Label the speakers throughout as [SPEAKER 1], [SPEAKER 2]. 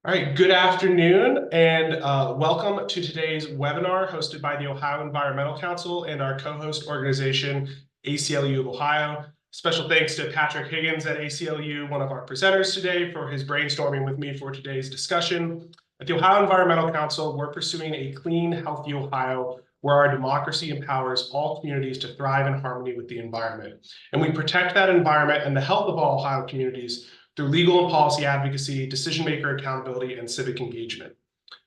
[SPEAKER 1] All right, good afternoon and welcome to today's webinar hosted by the Ohio Environmental Council and our co-host organization, ACLU of Ohio. Special thanks to Patrick Higgins at ACLU, one of our presenters today, for his brainstorming with me for today's discussion. At the Ohio Environmental Council, we're pursuing a clean, healthy Ohio where our democracy empowers all communities to thrive in harmony with the environment. And we protect that environment and the health of all Ohio communities through legal and policy advocacy, decision-maker accountability, and civic engagement.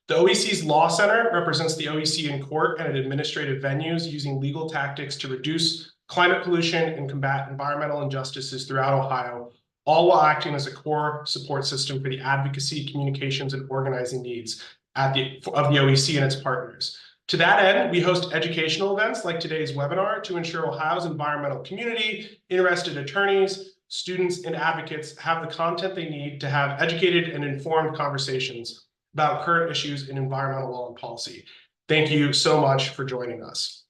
[SPEAKER 1] The OEC's Law Center represents the OEC in court and at administrative venues using legal tactics to reduce climate pollution and combat environmental injustices throughout Ohio, all while acting as a core support system for the advocacy, communications, and organizing needs of the OEC and its partners. To that end, we host educational events like today's webinar to ensure Ohio's environmental community, interested attorneys, students, and advocates have the content they need to have educated and informed conversations about current issues in environmental law and policy. Thank you so much for joining us.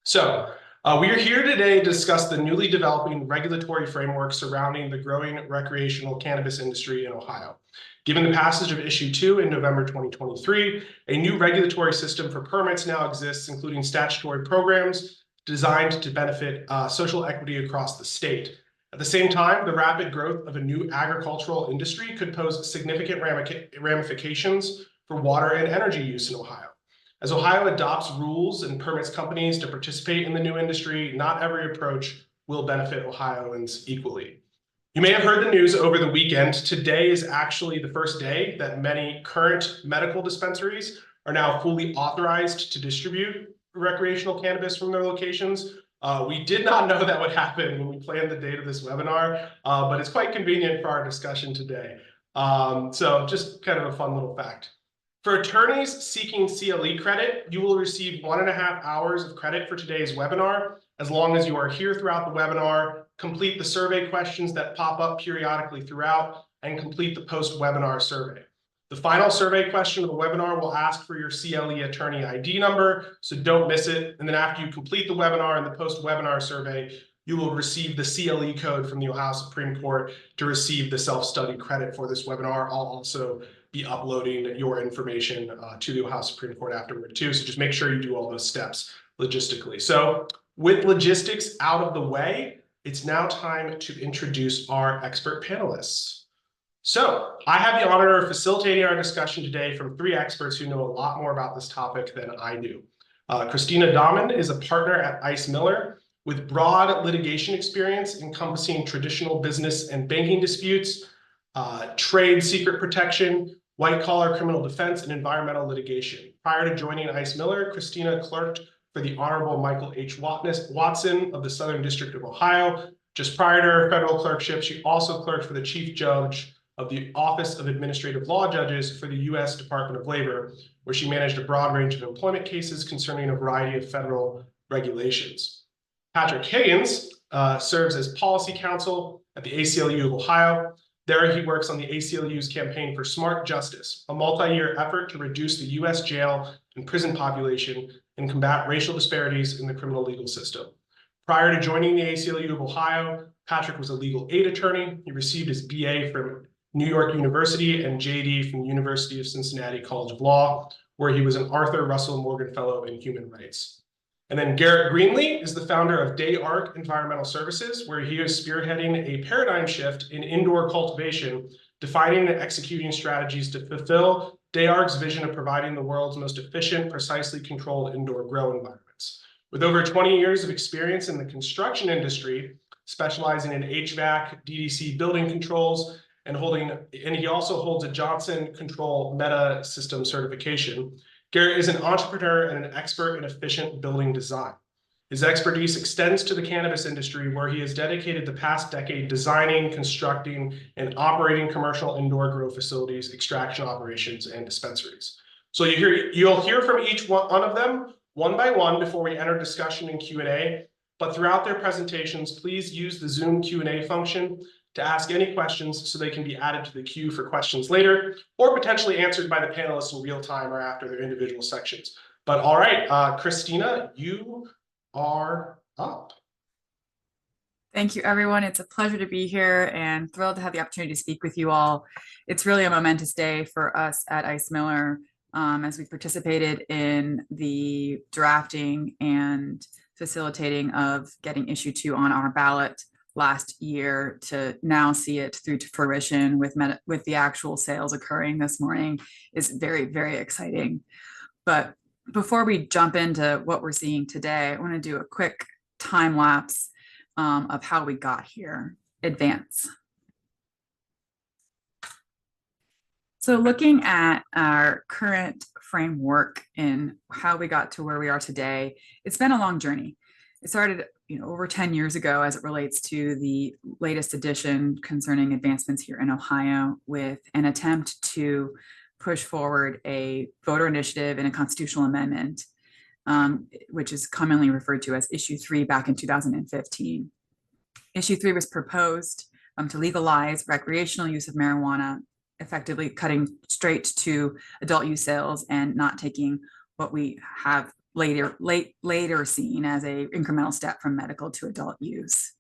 [SPEAKER 1] So we are here today to discuss the newly developing regulatory framework surrounding the growing recreational cannabis industry in Ohio. Given the passage of Issue 2 in November 2023, a new regulatory system for permits now exists, including statutory programs designed to benefit social equity across the state. At the same time, the rapid growth of a new agricultural industry could pose significant ramifications for water and energy use in Ohio. As Ohio adopts rules and permits companies to participate in the new industry, not every approach will benefit Ohioans equally. You may have heard the news over the weekend. Today is actually the first day that many current medical dispensaries are now fully authorized to distribute recreational cannabis from their locations. We did not know that would happen when we planned the date of this webinar, but it's quite convenient for our discussion today. So just kind of a fun little fact. For attorneys seeking CLE credit, you will receive 1.5 hours of credit for today's webinar, as long as you are here throughout the webinar, complete the survey questions that pop up periodically throughout, and complete the post-webinar survey. The final survey question of the webinar will ask for your CLE attorney ID number, so don't miss it. And then after you complete the webinar and the post-webinar survey, you will receive the CLE code from the Ohio Supreme Court to receive the self-study credit for this webinar. I'll also be uploading your information to the Ohio Supreme Court afterward too, so just make sure you do all those steps logistically. So with logistics out of the way, it's now time to introduce our expert panelists. So I have the honor of facilitating our discussion today from 3 experts who know a lot more about this topic than I do. Christina Dahman is a partner at Ice Miller with broad litigation experience encompassing traditional business and banking disputes, trade secret protection, white-collar criminal defense, and environmental litigation. Prior to joining Ice Miller, Christina clerked for the Honorable Michael H. Watson of the Southern District of Ohio. Just prior to her federal clerkship, she also clerked for the Chief Judge of the Office of Administrative Law Judges for the U.S. Department of Labor, where she managed a broad range of employment cases concerning a variety of federal regulations. Patrick Higgins serves as policy counsel at the ACLU of Ohio. There, he works on the ACLU's campaign for Smart Justice, a multi-year effort to reduce the U.S. jail and prison population and combat racial disparities in the criminal legal system. Prior to joining the ACLU of Ohio, Patrick was a legal aid attorney. He received his BA from New York University and JD from the University of Cincinnati College of Law, where he was an Arthur Russell Morgan Fellow in Human Rights. And then Garrett Greenlee is the founder of DayArk Environmental Services, where he is spearheading a paradigm shift in indoor cultivation, defining and executing strategies to fulfill DayArk's vision of providing the world's most efficient, precisely controlled indoor grow environments. With over 20 years of experience in the construction industry, specializing in HVAC, DDC building controls, and he also holds a Johnson Control Meta System certification. Garrett is an entrepreneur and an expert in efficient building design. His expertise extends to the cannabis industry, where he has dedicated the past decade designing, constructing, and operating commercial indoor grow facilities, extraction operations, and dispensaries. So you'll hear from each one of them one by one before we enter discussion and Q&A. But throughout their presentations, please use the Zoom Q&A function to ask any questions so they can be added to the queue for questions later, or potentially answered by the panelists in real time or after their individual sections. But all right, Christina, you are up.
[SPEAKER 2] Thank you, everyone. It's a pleasure to be here and thrilled to have the opportunity to speak with you all. It's really a momentous day for us at Ice Miller as we participated in the drafting and facilitating of getting issue 2 on our ballot last year to now see it through to fruition with the actual sales occurring this morning is very, very exciting. But before we jump into what we're seeing today, I want to do a quick time lapse of how we got here. Advance. So looking at our current framework and how we got to where we are today, it's been a long journey. It started over 10 years ago as it relates to the latest edition concerning advancements here in Ohio with an attempt to push forward a voter initiative and a constitutional amendment, which is commonly referred to as issue 3 back in 2015. Issue 3 was proposed to legalize recreational use of marijuana, effectively cutting straight to adult use sales and not taking what we have later seen as a incremental step from medical to adult use.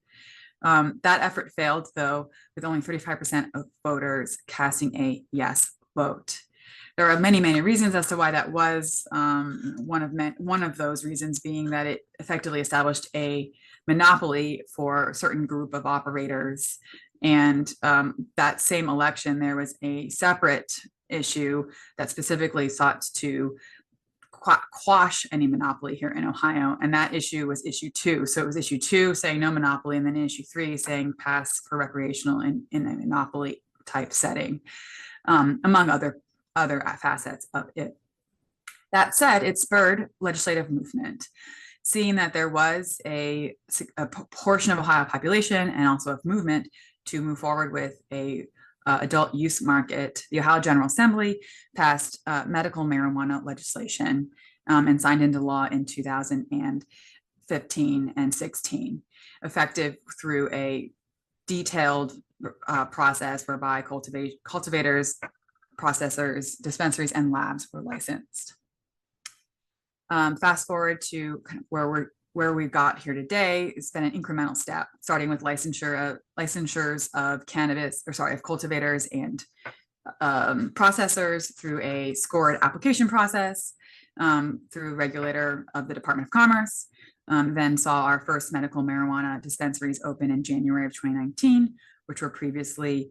[SPEAKER 2] That effort failed, though, with only 35% of voters casting a yes vote. There are many, many reasons as to why that was. One of those reasons being that it effectively established a monopoly for a certain group of operators. And that same election, there was a separate issue that specifically sought to quash any monopoly here in Ohio. And that issue was issue 2. So it was issue 2 saying no monopoly, and then issue 3 saying pass for recreational in a monopoly type setting, among other facets of it. That said, it spurred legislative movement, seeing that there was a portion of Ohio population and also of movement to move forward with a adult use market. The Ohio General Assembly passed medical marijuana legislation and signed into law in 2015 and 16, effective through a detailed process whereby cultivators, processors, dispensaries, and labs were licensed. Fast forward to kind of where we got here today. It's been an incremental step, starting with licensures of cannabis, of cultivators and processors through a scored application process, through regulator of the Department of Commerce. Then saw our first medical marijuana dispensaries open in January of 2019, which were previously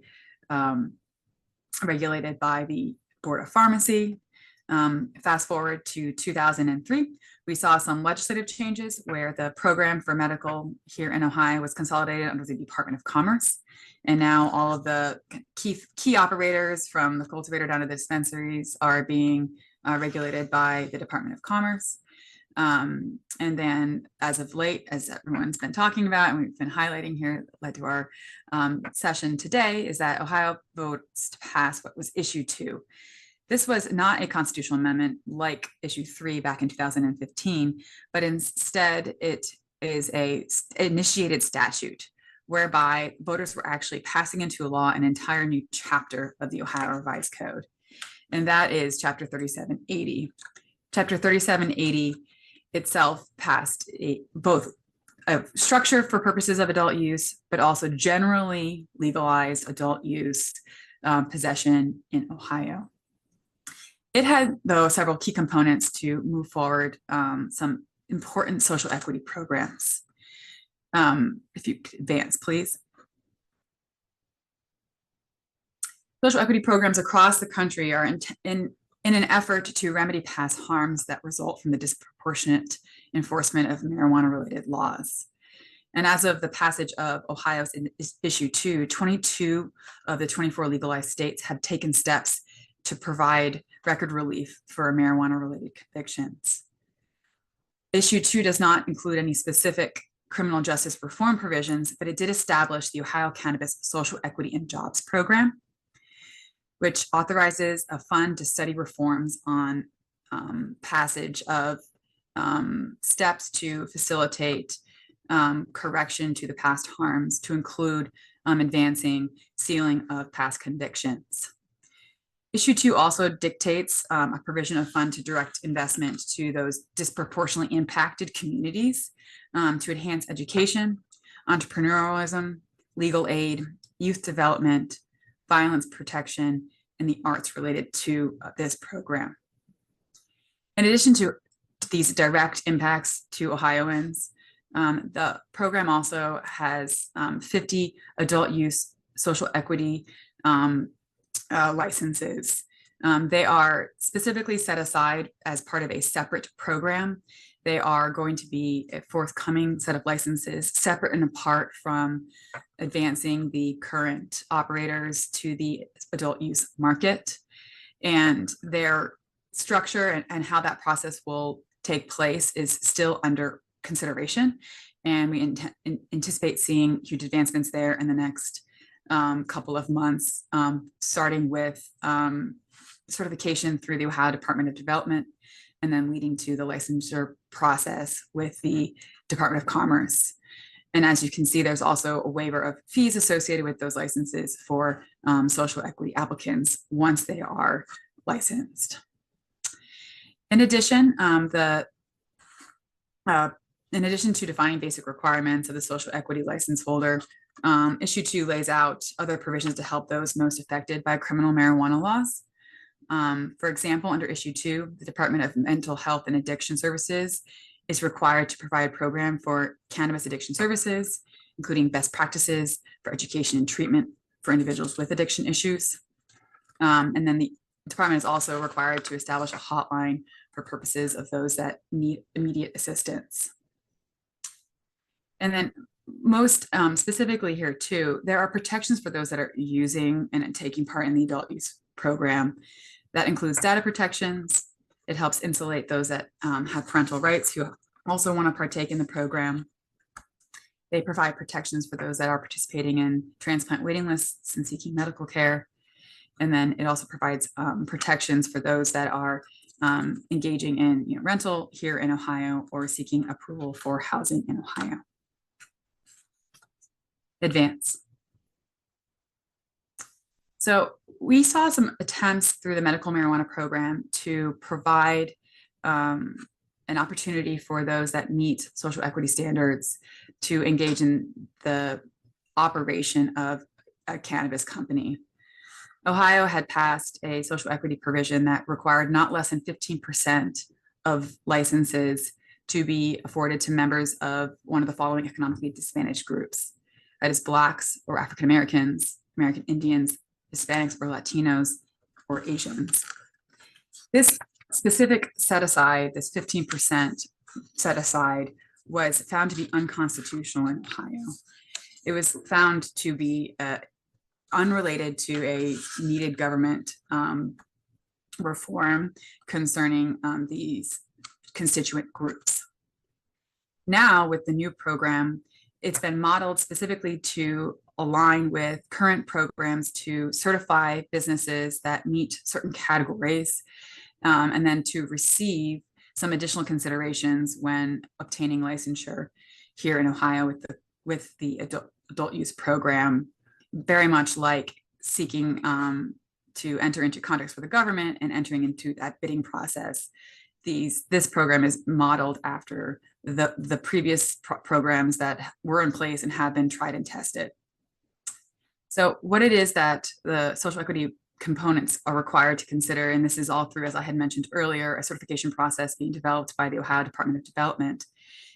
[SPEAKER 2] regulated by the Board of Pharmacy. Fast forward to 2003, we saw some legislative changes where the program for medical here in Ohio was consolidated under the Department of Commerce. And now all of the key operators from the cultivator down to the dispensaries are being regulated by the Department of Commerce. And then as of late, as everyone's been talking about and we've been highlighting here, led to our session today, is that Ohio votes to pass what was issue 2. This was not a constitutional amendment like issue 3 back in 2015, but instead it is a initiated statute whereby voters were actually passing into law an entire new chapter of the Ohio Revised Code. And that is chapter 3780. Chapter 3780 itself passed both a structure for purposes of adult use, but also generally legalized adult use possession in Ohio. It had, though, several key components to move forward some important social equity programs. If you could advance, please. Social equity programs across the country are in an effort to remedy past harms that result from the disproportionate enforcement of marijuana-related laws. And as of the passage of Ohio's issue 2, 22 of the 24 legalized states have taken steps to provide record relief for marijuana-related convictions. Issue 2 does not include any specific criminal justice reform provisions, but it did establish the Ohio Cannabis Social Equity and Jobs Program, which authorizes a fund to study reforms on passage of steps to facilitate correction to the past harms, to include advancing sealing of past convictions. Issue 2 also dictates a provision of fund to direct investment to those disproportionately impacted communities to enhance education, entrepreneurialism, legal aid, youth development, violence protection, and the arts related to this program. In addition to these direct impacts to Ohioans, the program also has 50 adult use social equity licenses. They are specifically set aside as part of a separate program. They are going to be a forthcoming set of licenses, separate and apart from advancing the current operators to the adult use market. And their structure and how that process will take place is still under consideration. And we anticipate seeing huge advancements there in the next couple of months, starting with certification through the Ohio Department of Development, and then leading to the licensure process with the Department of Commerce. And as you can see, there's also a waiver of fees associated with those licenses for social equity applicants once they are licensed. In addition, in addition to defining basic requirements of the social equity license holder, Issue 2 lays out other provisions to help those most affected by criminal marijuana laws. For example, under Issue 2, the Department of Mental Health and Addiction Services is required to provide a program for cannabis addiction services, including best practices for education and treatment for individuals with addiction issues. And then the department is also required to establish a hotline for purposes of those that need immediate assistance. And then most specifically here too, there are protections for those that are using and taking part in the adult use program. That includes data protections. It helps insulate those that have parental rights who also want to partake in the program. They provide protections for those that are participating in transplant waiting lists and seeking medical care. And then it also provides protections for those that are engaging in rental here in Ohio or seeking approval for housing in Ohio. Advance. So we saw some attempts through the medical marijuana program to provide an opportunity for those that meet social equity standards to engage in the operation of a cannabis company. Ohio had passed a social equity provision that required not less than 15% of licenses to be afforded to members of one of the following economically disadvantaged groups. That is Blacks or African Americans, American Indians, Hispanics or Latinos, or Asians. This specific set aside, this 15% set aside, was found to be unconstitutional in Ohio. It was found to be unrelated to a needed government reform concerning these constituent groups. Now, with the new program, it's been modeled specifically to align with current programs to certify businesses that meet certain categories, and then to receive some additional considerations when obtaining licensure here in Ohio with the adult use program, very much like seeking to enter into contracts with the government and entering into that bidding process. This program is modeled after the previous programs that were in place and have been tried and tested. So what it is that the social equity components are required to consider, and this is all through, as I had mentioned earlier, a certification process being developed by the Ohio Department of Development,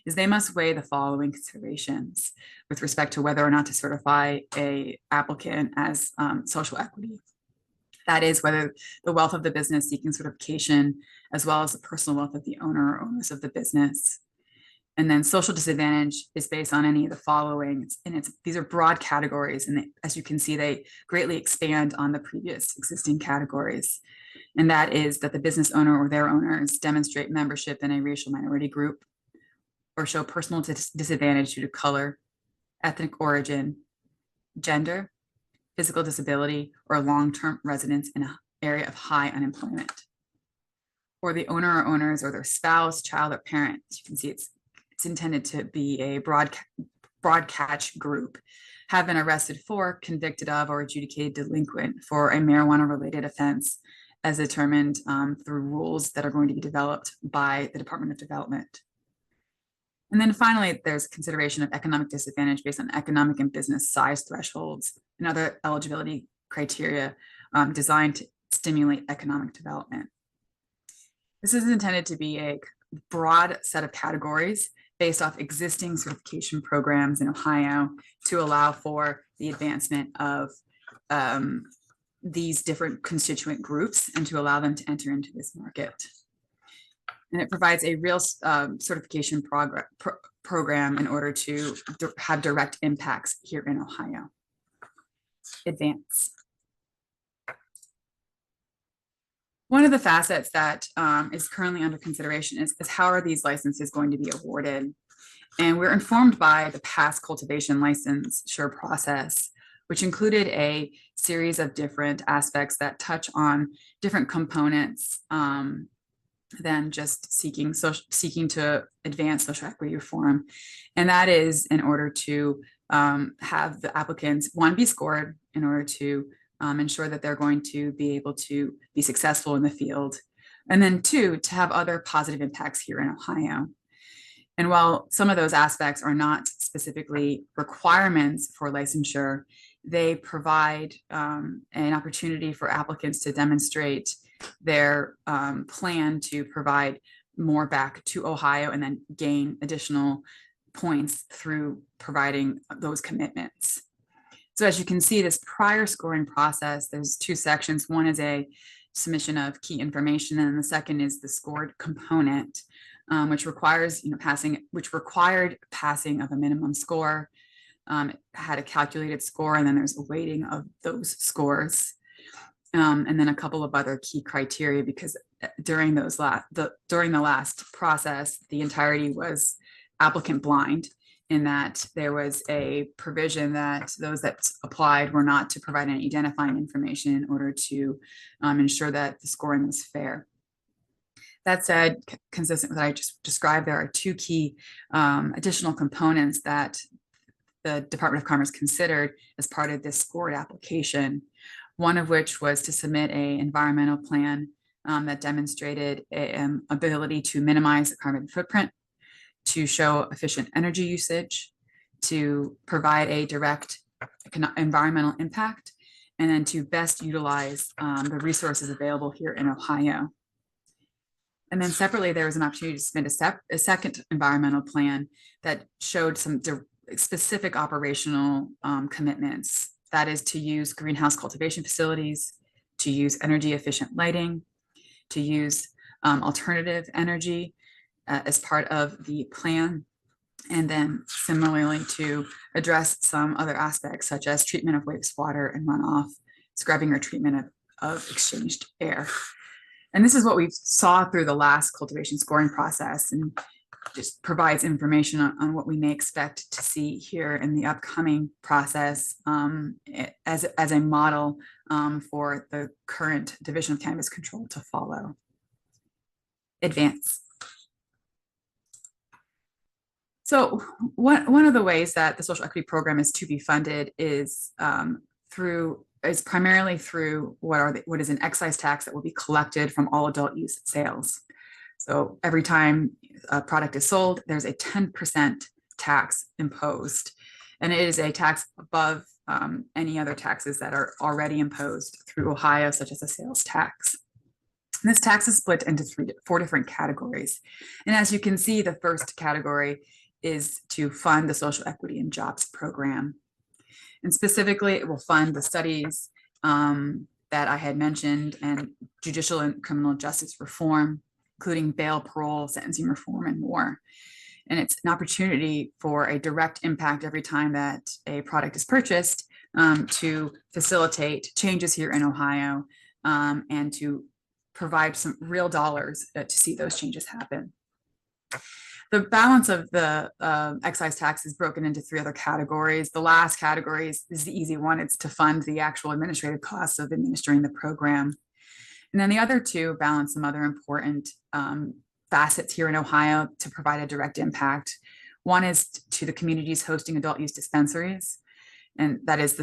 [SPEAKER 2] is they must weigh the following considerations with respect to whether or not to certify a applicant as social equity. That is whether the wealth of the business seeking certification, as well as the personal wealth of the owner or owners of the business. And then social disadvantage is based on any of the following, and these are broad categories, and as you can see, they greatly expand on the previous existing categories. And that is that the business owner or their owners demonstrate membership in a racial minority group, or show personal disadvantage due to color, ethnic origin, gender, physical disability, or long-term residence in an area of high unemployment. Or the owner or owners or their spouse, child, or parent. As you can see, it's intended to be a broad catch group, have been arrested for, convicted of, or adjudicated delinquent for a marijuana-related offense as determined through rules that are going to be developed by the Department of Development. And then finally, there's consideration of economic disadvantage based on economic and business size thresholds and other eligibility criteria designed to stimulate economic development. This is intended to be a broad set of categories based off existing certification programs in Ohio to allow for the advancement of these different constituent groups and to allow them to enter into this market. And it provides a real certification program in order to have direct impacts here in Ohio. Advance. One of the facets that is currently under consideration is how are these licenses going to be awarded? And we're informed by the past cultivation licensure process, which included a series of different aspects that touch on different components than just seeking to advance social equity reform. And that is in order to have the applicants, one, be scored in order to ensure that they're going to be able to be successful in the field. And then two, to have other positive impacts here in Ohio. And while some of those aspects are not specifically requirements for licensure, they provide an opportunity for applicants to demonstrate their plan to provide more back to Ohio and then gain additional points through providing those commitments. So as you can see, this prior scoring process, there's two sections. One is a submission of key information, and the second is the scored component, which requires, required passing of a minimum score. It had a calculated score, and then there's a weighting of those scores. And then a couple of other key criteria, because during the last process, the entirety was applicant blind, in that there was a provision that those that applied were not to provide any identifying information in order to ensure that the scoring was fair. That said, consistent with what I just described, there are two key additional components that the Department of Commerce considered as part of this scored application. One of which was to submit an environmental plan that demonstrated an ability to minimize the carbon footprint, to show efficient energy usage, to provide a direct environmental impact, and then to best utilize the resources available here in Ohio. And then separately, there was an opportunity to submit a second environmental plan that showed some specific operational commitments. That is to use greenhouse cultivation facilities, to use energy efficient lighting, to use alternative energy as part of the plan, and then similarly to address some other aspects such as treatment of wastewater and runoff, scrubbing or treatment of exchanged air. And this is what we saw through the last cultivation scoring process, and just provides information on what we may expect to see here in the upcoming process as a model for the current Division of Cannabis Control to follow. Advance. So one of the ways that the social equity program is to be funded is primarily through what is an excise tax that will be collected from all adult use sales. So every time a product is sold, there's a 10% tax imposed, and it is a tax above any other taxes that are already imposed through Ohio, such as a sales tax. And this tax is split into four different categories. And as you can see, the first category is to fund the social equity and jobs program. And specifically, it will fund the studies that I had mentioned and judicial and criminal justice reform, including bail, parole, sentencing reform, and more. And it's an opportunity for a direct impact every time that a product is purchased to facilitate changes here in Ohio and to provide some real dollars to see those changes happen. The balance of the excise tax is broken into three other categories. The last category is the easy one. It's to fund the actual administrative costs of administering the program. And then the other two balance some other important facets here in Ohio to provide a direct impact. One is to the communities hosting adult use dispensaries. And that is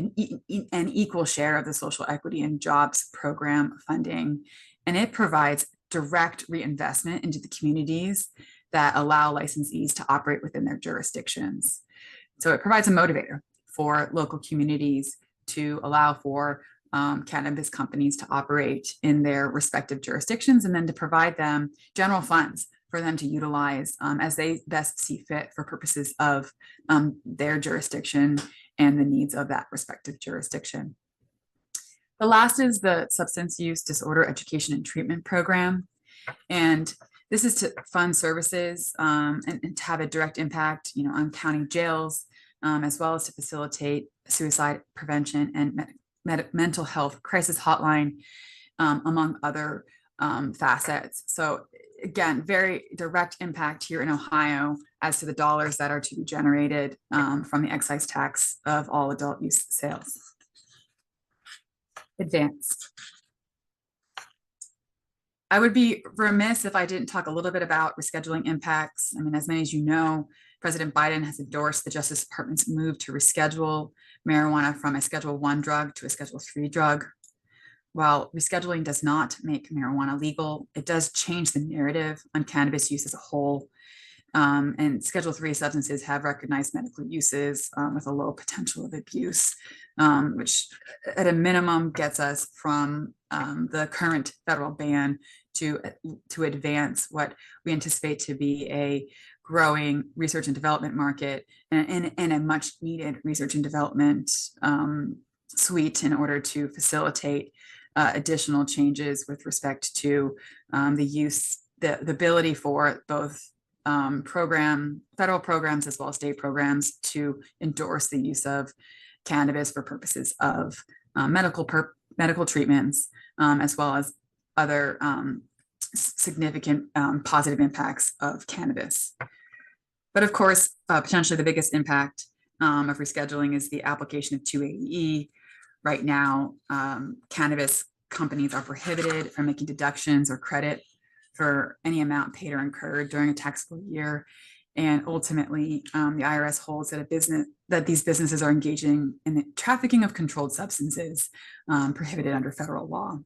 [SPEAKER 2] an equal share of the social equity and jobs program funding. And it provides direct reinvestment into the communities that allow licensees to operate within their jurisdictions. So it provides a motivator for local communities to allow for cannabis companies to operate in their respective jurisdictions, and then to provide them general funds for them to utilize as they best see fit for purposes of their jurisdiction and the needs of that respective jurisdiction. The last is the Substance Use Disorder Education and Treatment Program. And this is to fund services and to have a direct impact, on county jails, as well as to facilitate suicide prevention and mental health crisis hotline, among other facets. So again, very direct impact here in Ohio as to the dollars that are to be generated from the excise tax of all adult use sales. Advanced. I would be remiss if I didn't talk a little bit about rescheduling impacts. I mean, as many as you know, President Biden has endorsed the Justice Department's move to reschedule marijuana from a Schedule I drug to a Schedule III drug. While rescheduling does not make marijuana legal, it does change the narrative on cannabis use as a whole. And Schedule III substances have recognized medical uses with a low potential of abuse, which at a minimum gets us from the current federal ban to advance what we anticipate to be a growing research and development market and a much needed research and development suite in order to facilitate additional changes with respect to the use, the ability for both federal programs as well as state programs to endorse the use of cannabis for purposes of medical treatments, as well as other significant positive impacts of cannabis. But of course, potentially the biggest impact of rescheduling is the application of 280E. Right now, cannabis companies are prohibited from making deductions or credit for any amount paid or incurred during a taxable year. And ultimately, the IRS holds that these businesses are engaging in the trafficking of controlled substances prohibited under federal law.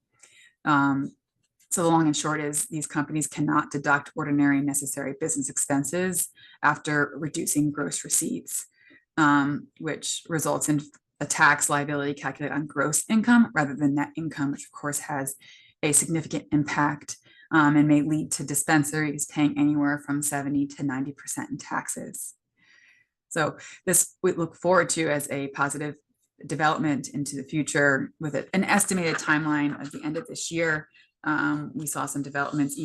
[SPEAKER 2] So the long and short is these companies cannot deduct ordinary necessary business expenses after reducing gross receipts, which results in a tax liability calculated on gross income rather than net income, which of course has a significant impact and may lead to dispensaries paying anywhere from 70 to 90% in taxes. So this we look forward to as a positive development into the future with an estimated timeline of the end of this year. We saw some developments,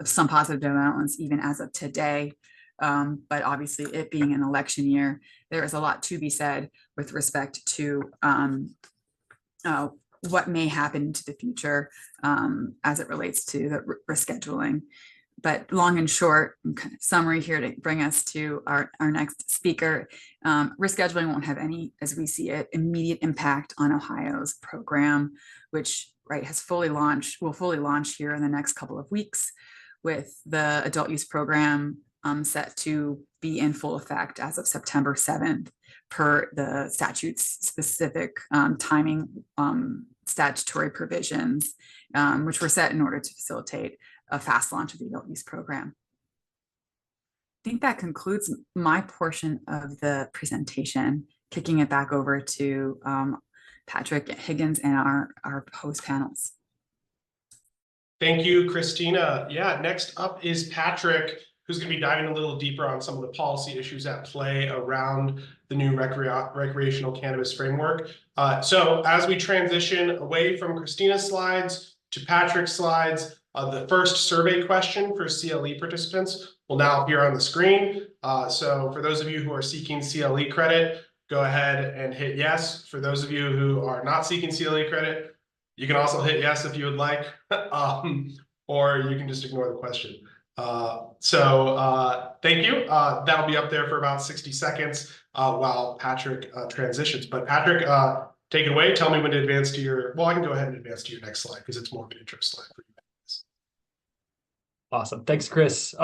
[SPEAKER 2] some positive developments, even as of today. But obviously, it being an election year, there is a lot to be said with respect to what may happen into the future as it relates to the rescheduling. But long and short, kind of summary here to bring us to our next speaker. Rescheduling won't have any, as we see it, immediate impact on Ohio's program, which will fully launch here in the next couple of weeks, with the adult use program set to be in full effect as of September 7th per the statute's specific timing statutory provisions, which were set in order to facilitate a fast launch of the adult use program. I think that concludes my portion of the presentation, kicking it back over to Patrick Higgins and our host panels.
[SPEAKER 1] Thank you, Christina. Yeah, next up is Patrick, who's going to be diving a little deeper on some of the policy issues at play around the new recreational cannabis framework. So as we transition away from Christina's slides to Patrick's slides, the first survey question for CLE participants will now appear on the screen. So for those of you who are seeking CLE credit, go ahead and hit yes. For those of you who are not seeking CLE credit, you can also hit yes if you would like, or you can just ignore the question. Thank you. That'll be up there for about 60 seconds while Patrick transitions. But Patrick, take it away. Tell me when to advance to I can go ahead and advance to your next slide because it's more of an intro slide for you.
[SPEAKER 3] Awesome. Thanks, Chris.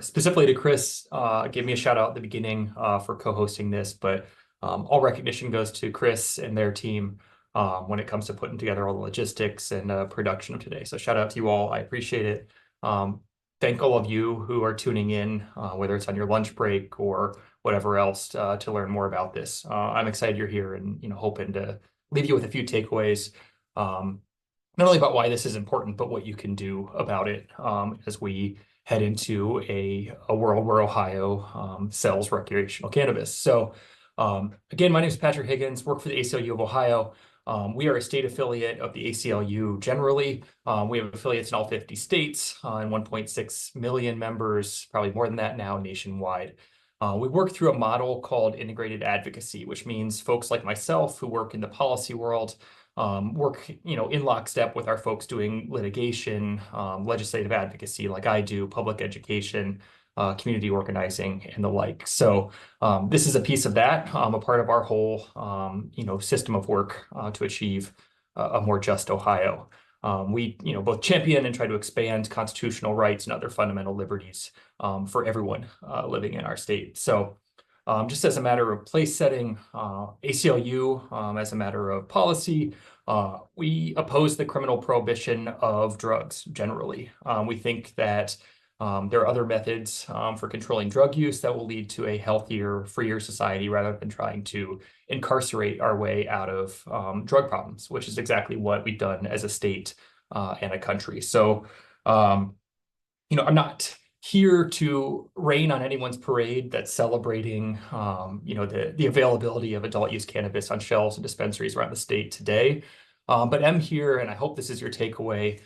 [SPEAKER 3] Specifically to Chris, give me a shout out at the beginning for co-hosting this, but all recognition goes to Chris and their team when it comes to putting together all the logistics and production of today. So shout out to you all. I appreciate it. thank all of you who are tuning in, whether it's on your lunch break or whatever else, to learn more about this. I'm excited you're here and, hoping to leave you with a few takeaways, not only about why this is important, but what you can do about it, as we head into a world where Ohio sells recreational cannabis. So again, my name is Patrick Higgins, work for the ACLU of Ohio. We are a state affiliate of the ACLU generally. We have affiliates in all 50 states and 1.6 million members, probably more than that now nationwide. We work through a model called integrated advocacy, which means folks like myself who work in the policy world work, in lockstep with our folks doing litigation, legislative advocacy like I do, public education, community organizing, and the like. So this is a piece of that, a part of our whole, system of work to achieve a more just Ohio. We, both champion and try to expand constitutional rights and other fundamental liberties for everyone living in our state. So just as a matter of place setting, ACLU, as a matter of policy, we oppose the criminal prohibition of drugs generally. We think that there are other methods for controlling drug use that will lead to a healthier, freer society rather than trying to incarcerate our way out of drug problems, which is exactly what we've done as a state and a country. So, I'm not here to rain on anyone's parade that's celebrating, the availability of adult use cannabis on shelves and dispensaries around the state today. But I'm here, and I hope this is your takeaway,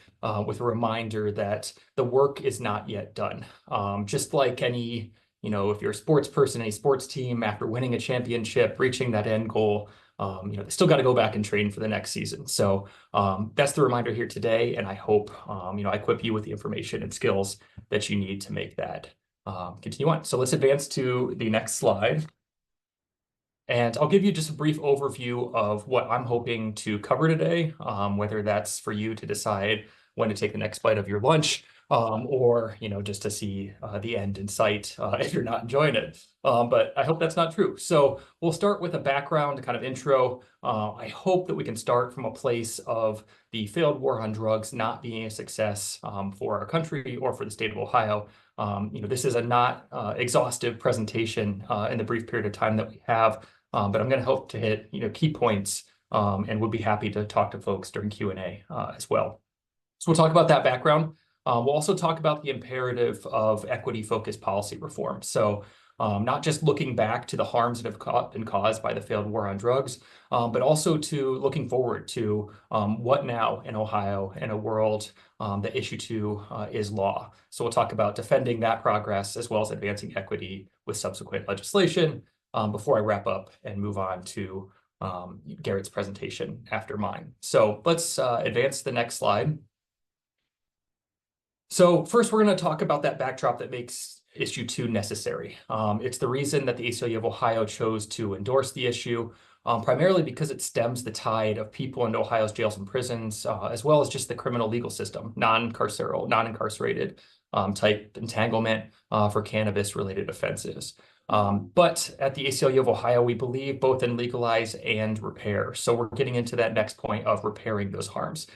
[SPEAKER 3] with a reminder that the work is not yet done. Just like any, if you're a sports person, any sports team, after winning a championship, reaching that end goal, they still got to go back and train for the next season. So that's the reminder here today, and I hope, I equip you with the information and skills that you need to make that continue on. So let's advance to the next slide. And I'll give you just a brief overview of what I'm hoping to cover today, whether that's for you to decide when to take the next bite of your lunch, or, just to see the end in sight if you're not enjoying it. But I hope that's not true. So we'll start with a background kind of intro. I hope that we can start from a place of the failed war on drugs not being a success for our country or for the state of Ohio. This is a not exhaustive presentation in the brief period of time that we have, but I'm going to hope to hit key points, and would be happy to talk to folks during Q&A as well. So we'll talk about that background. We'll also talk about the imperative of equity-focused policy reform. So not just looking back to the harms that have been caused by the failed war on drugs, but also to looking forward to what now in Ohio in a world that issue 2 is law. So we'll talk about defending that progress as well as advancing equity with subsequent legislation before I wrap up and move on to Garrett's presentation after mine. So let's advance to the next slide. So first, we're going to talk about that backdrop that makes issue 2 necessary. It's the reason that the ACLU of Ohio chose to endorse the issue, primarily because it stems the tide of people in Ohio's jails and prisons, as well as just the criminal legal system, non-carceral, non-incarcerated type entanglement for cannabis-related offenses. But at the ACLU of Ohio, we believe both in legalize and repair. So we're getting into that next point of repairing those harms.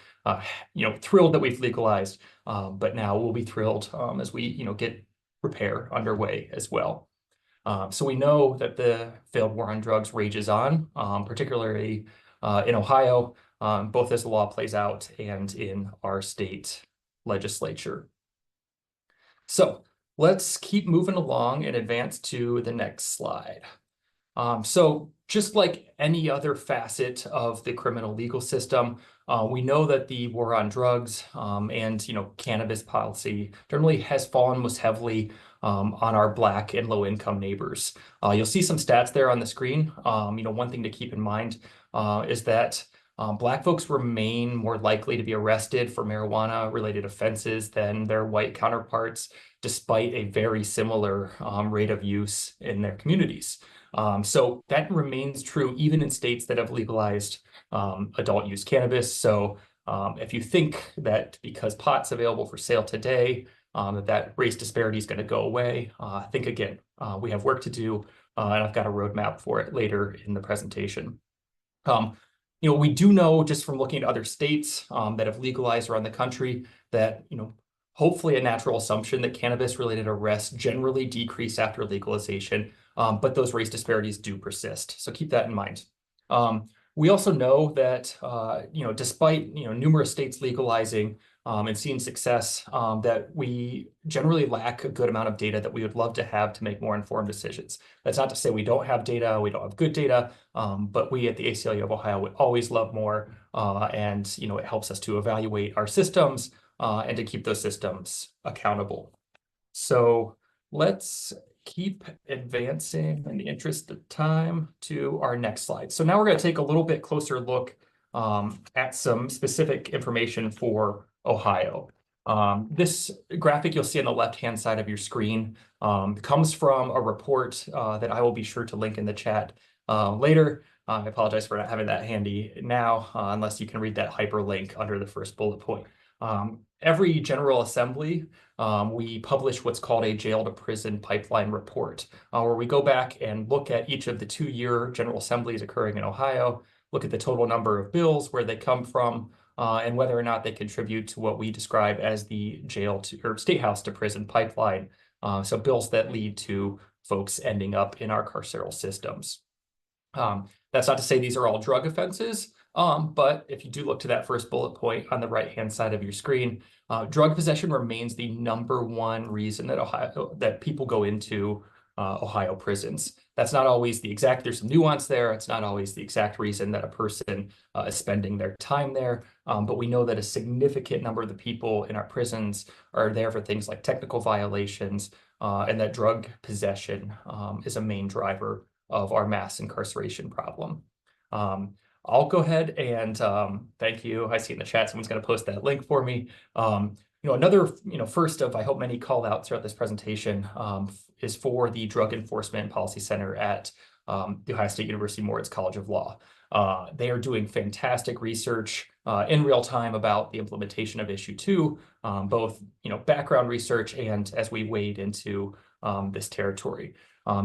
[SPEAKER 3] Thrilled that we've legalized, but now we'll be thrilled as we, get repair underway as well. So we know that the failed war on drugs rages on, particularly in Ohio, both as the law plays out and in our state legislature. So let's keep moving along and advance to the next slide. So just like any other facet of the criminal legal system, we know that the war on drugs and cannabis policy generally has fallen most heavily on our Black and low-income neighbors. You'll see some stats there on the screen. One thing to keep in mind is that Black folks remain more likely to be arrested for marijuana-related offenses than their white counterparts, despite a very similar rate of use in their communities. So that remains true even in states that have legalized adult use cannabis. So if you think that because pot's available for sale today, that race disparity is going to go away, think again. We have work to do, and I've got a roadmap for it later in the presentation. We do know just from looking at other states that have legalized around the country that, hopefully a natural assumption that cannabis-related arrests generally decrease after legalization, but those race disparities do persist. So keep that in mind. We also know that, despite, numerous states legalizing and seeing success, that we generally lack a good amount of data that we would love to have to make more informed decisions. That's not to say we don't have data, we don't have good data, but we at the ACLU of Ohio would always love more, and, it helps us to evaluate our systems and to keep those systems accountable. So let's keep advancing in the interest of time to our next slide. So now we're going to take a little bit closer look at some specific information for Ohio. This graphic you'll see on the left-hand side of your screen comes from a report that I will be sure to link in the chat later. I apologize for not having that handy now, unless you can read that hyperlink under the first bullet point. Every General Assembly, we publish what's called a jail to prison pipeline report, where we go back and look at each of the 2-year General Assemblies occurring in Ohio, look at the total number of bills, where they come from, and whether or not they contribute to what we describe as the jail to or state house to prison pipeline. So bills that lead to folks ending up in our carceral systems. That's not to say these are all drug offenses, but if you do look to that first bullet point on the right-hand side of your screen, drug possession remains the #1 reason that people go into Ohio prisons. That's not always the exact, there's some nuance there. It's not always the exact reason that a person is spending their time there. But we know that a significant number of the people in our prisons are there for things like technical violations, and that drug possession is a main driver of our mass incarceration problem. I'll go ahead and thank you. I see in the chat someone's going to post that link for me. Another first of I hope many call outs throughout this presentation is for the Drug Enforcement and Policy Center at the Ohio State University Moritz College of Law. They are doing fantastic research in real time about the implementation of issue 2, both background research and as we wade into this territory.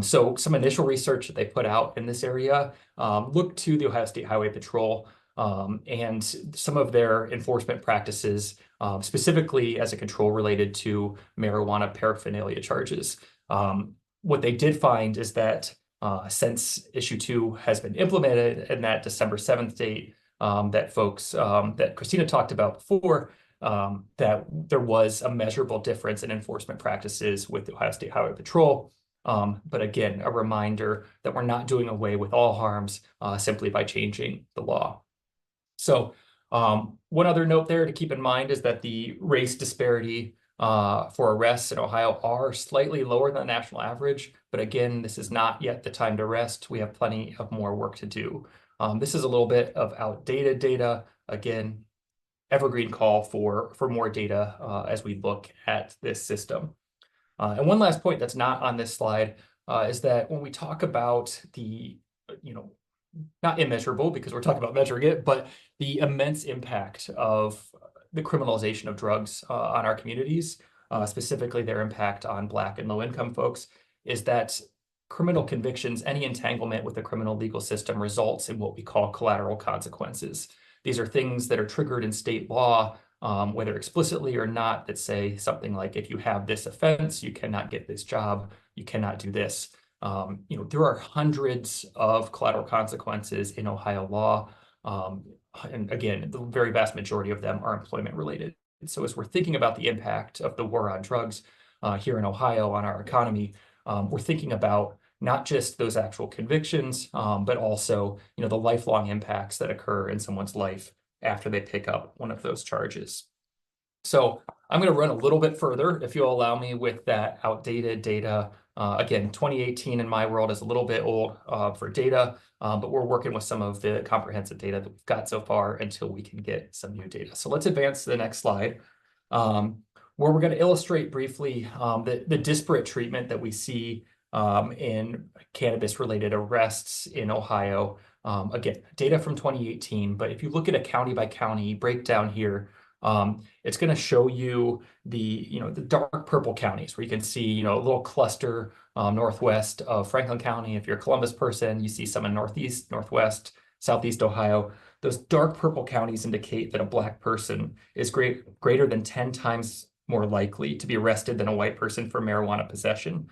[SPEAKER 3] So some initial research that they put out in this area looked to the Ohio State Highway Patrol and some of their enforcement practices, specifically as a control related to marijuana paraphernalia charges. What they did find is that since issue 2 has been implemented and that December 7th date that folks that Christina talked about before, that there was a measurable difference in enforcement practices with the Ohio State Highway Patrol. But again, a reminder that we're not doing away with all harms simply by changing the law. So one other note there to keep in mind is that the race disparity for arrests in Ohio are slightly lower than the national average. But again, this is not yet the time to rest. We have plenty of more work to do. This is a little bit of outdated data. Again, evergreen call for more data as we look at this system. And one last point that's not on this slide is that when we talk about the, not immeasurable because we're talking about measuring it, but the immense impact of the criminalization of drugs on our communities, specifically their impact on Black and low-income folks, is that criminal convictions, any entanglement with the criminal legal system results in what we call collateral consequences. These are things that are triggered in state law, whether explicitly or not, that say something like, if you have this offense, you cannot get this job, you cannot do this. There are hundreds of collateral consequences in Ohio law. And again, the very vast majority of them are employment related. And so as we're thinking about the impact of the war on drugs here in Ohio on our economy, we're thinking about not just those actual convictions, but also, the lifelong impacts that occur in someone's life after they pick up one of those charges. So I'm going to run a little bit further, if you'll allow me, with that outdated data. Again, 2018 in my world is a little bit old for data, but we're working with some of the comprehensive data that we've got so far until we can get some new data. So let's advance to the next slide, where we're going to illustrate briefly the disparate treatment that we see in cannabis-related arrests in Ohio. Again, data from 2018, but if you look at a county by county breakdown here, it's going to show you the dark purple counties where you can see a little cluster northwest of Franklin County. If you're a Columbus person, you see some in northeast, northwest, southeast Ohio. Those dark purple counties indicate that a Black person is greater than 10 times more likely to be arrested than a white person for marijuana possession.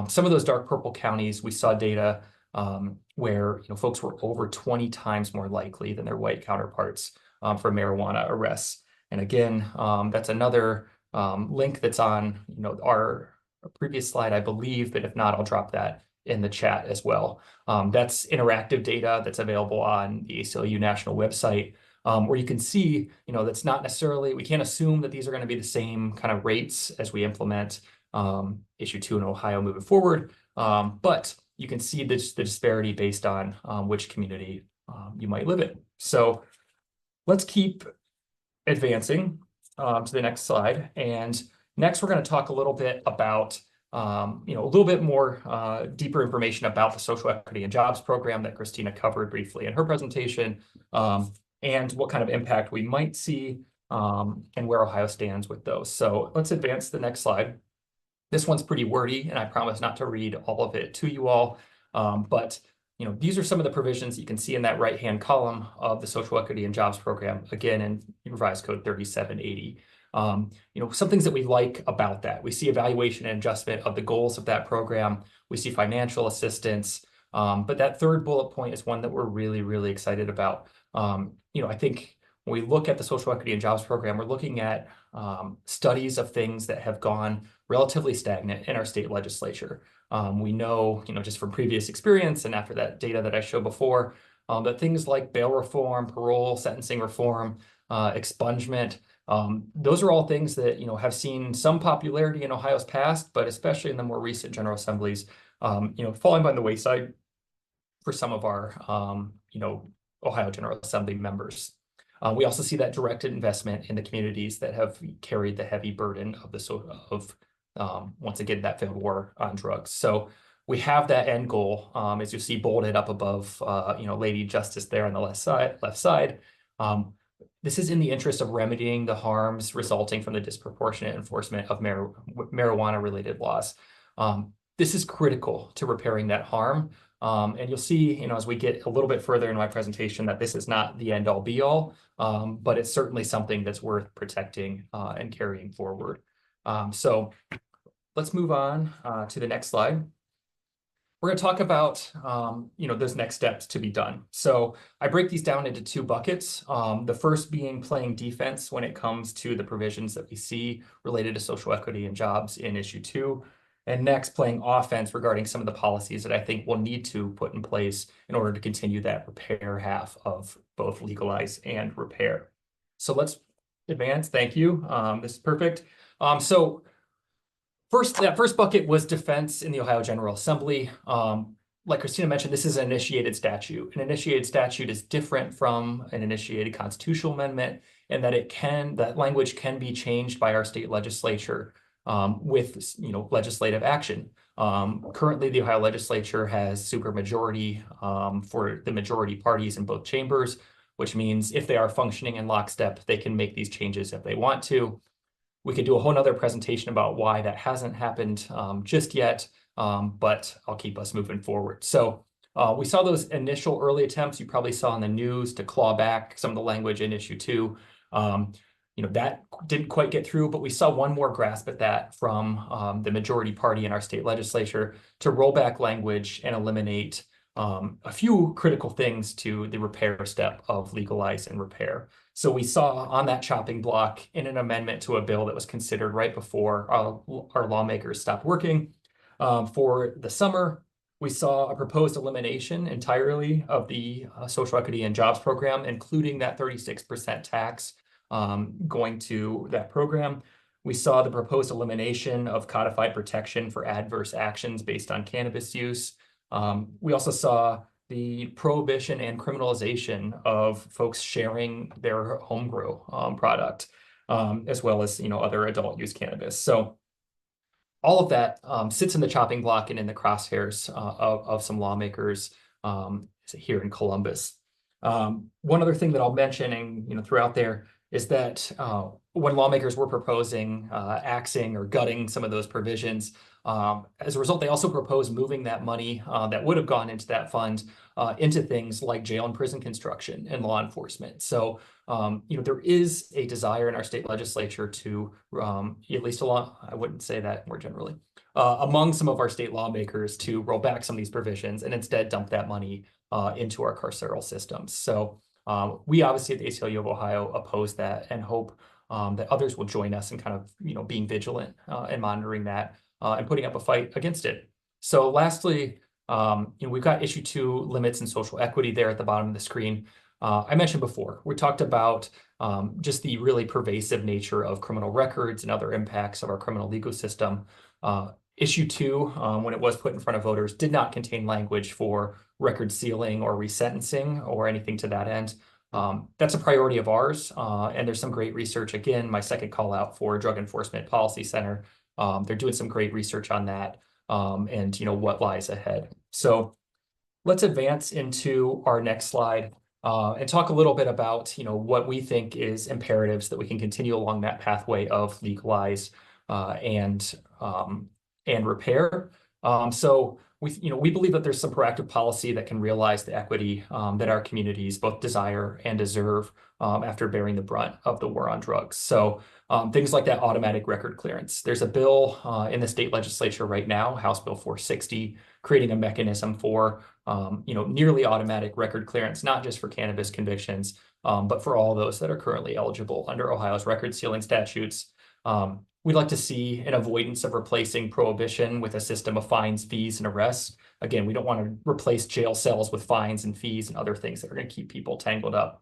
[SPEAKER 3] Some of those dark purple counties, we saw data where folks were over 20 times more likely than their white counterparts for marijuana arrests. And again, that's another link that's on our previous slide, I believe, but if not, I'll drop that in the chat as well. That's interactive data that's available on the ACLU national website, where you can see, that's not necessarily, we can't assume that these are going to be the same kind of rates as we implement issue 2 in Ohio moving forward. But you can see the disparity based on which community you might live in. So let's keep advancing to the next slide. And next, we're going to talk a little bit about a little bit more deeper information about the social equity and jobs program that Christina covered briefly in her presentation, and what kind of impact we might see and where Ohio stands with those. So let's advance to the next slide. This one's pretty wordy, and I promise not to read all of it to you all, but these are some of the provisions you can see in that right-hand column of the social equity and jobs program, again, in revised code 3780. Some things that we like about that. We see evaluation and adjustment of the goals of that program. We see financial assistance. But that third bullet point is one that we're really, really excited about. I think when we look at the social equity and jobs program, we're looking at studies of things that have gone relatively stagnant in our state legislature. We know, just from previous experience and after that data that I showed before, that things like bail reform, parole, sentencing reform, expungement, those are all things that, have seen some popularity in Ohio's past, but especially in the more recent General Assemblies, falling by the wayside for some of our, Ohio General Assembly members. We also see that directed investment in the communities that have carried the heavy burden of once again, that failed war on drugs. So we have that end goal, as you see bolded up above, Lady Justice there on the left side. This is in the interest of remedying the harms resulting from the disproportionate enforcement of marijuana-related laws. This is critical to repairing that harm. And you'll see, as we get a little bit further in my presentation, that this is not the end all be all, but it's certainly something that's worth protecting and carrying forward. So let's move on to the next slide. We're going to talk about, those next steps to be done. So I break these down into two buckets. The first being playing defense when it comes to the provisions that we see related to social equity and jobs in issue 2. And next, playing offense regarding some of the policies that I think we'll need to put in place in order to continue that repair half of both legalize and repair. So let's advance. Thank you. This is perfect. So that first bucket was defense in the Ohio General Assembly. Like Christina mentioned, this is an initiated statute. An initiated statute is different from an initiated constitutional amendment in that that language can be changed by our state legislature with legislative action. Currently, the Ohio legislature has supermajority for the majority parties in both chambers, which means if they are functioning in lockstep, they can make these changes if they want to. We could do a whole nother presentation about why that hasn't happened just yet, but I'll keep us moving forward. So we saw those initial early attempts you probably saw in the news to claw back some of the language in issue 2. That didn't quite get through, but we saw one more grasp at that from the majority party in our state legislature to roll back language and eliminate a few critical things to the repair step of legalize and repair. So we saw on that chopping block in an amendment to a bill that was considered right before our lawmakers stopped working for the summer, we saw a proposed elimination entirely of the social equity and jobs program, including that 36% tax going to that program. We saw the proposed elimination of codified protection for adverse actions based on cannabis use. We also saw the prohibition and criminalization of folks sharing their home grow product, as well as other adult use cannabis. So all of that sits in the chopping block and in the crosshairs of some lawmakers here in Columbus. One other thing that I'll mention throughout there is that when lawmakers were proposing axing or gutting some of those provisions, as a result, they also proposed moving that money that would have gone into that fund into things like jail and prison construction and law enforcement. So, there is a desire in our state legislature to, at least along, I wouldn't say that more generally, among some of our state lawmakers to roll back some of these provisions and instead dump that money into our carceral systems. So we obviously at the ACLU of Ohio oppose that and hope that others will join us in kind of, being vigilant and monitoring that and putting up a fight against it. So lastly, we've got issue 2 limits and social equity there at the bottom of the screen. I mentioned before, we talked about just the really pervasive nature of criminal records and other impacts of our criminal legal system. Issue 2, when it was put in front of voters, did not contain language for record sealing or resentencing or anything to that end. That's a priority of ours, and there's some great research. Again, my second call out for Drug Enforcement Policy Center. They're doing some great research on that and what lies ahead. So let's advance into our next slide and talk a little bit about what we think is imperatives that we can continue along that pathway of legalize and repair. So we believe that there's some proactive policy that can realize the equity that our communities both desire and deserve after bearing the brunt of the war on drugs. So things like that automatic record clearance. There's a bill in the state legislature right now, House Bill 460, creating a mechanism for nearly automatic record clearance, not just for cannabis convictions, but for all those that are currently eligible under Ohio's record sealing statutes. We'd like to see an avoidance of replacing prohibition with a system of fines, fees, and arrests. Again, we don't want to replace jail cells with fines and fees and other things that are going to keep people tangled up.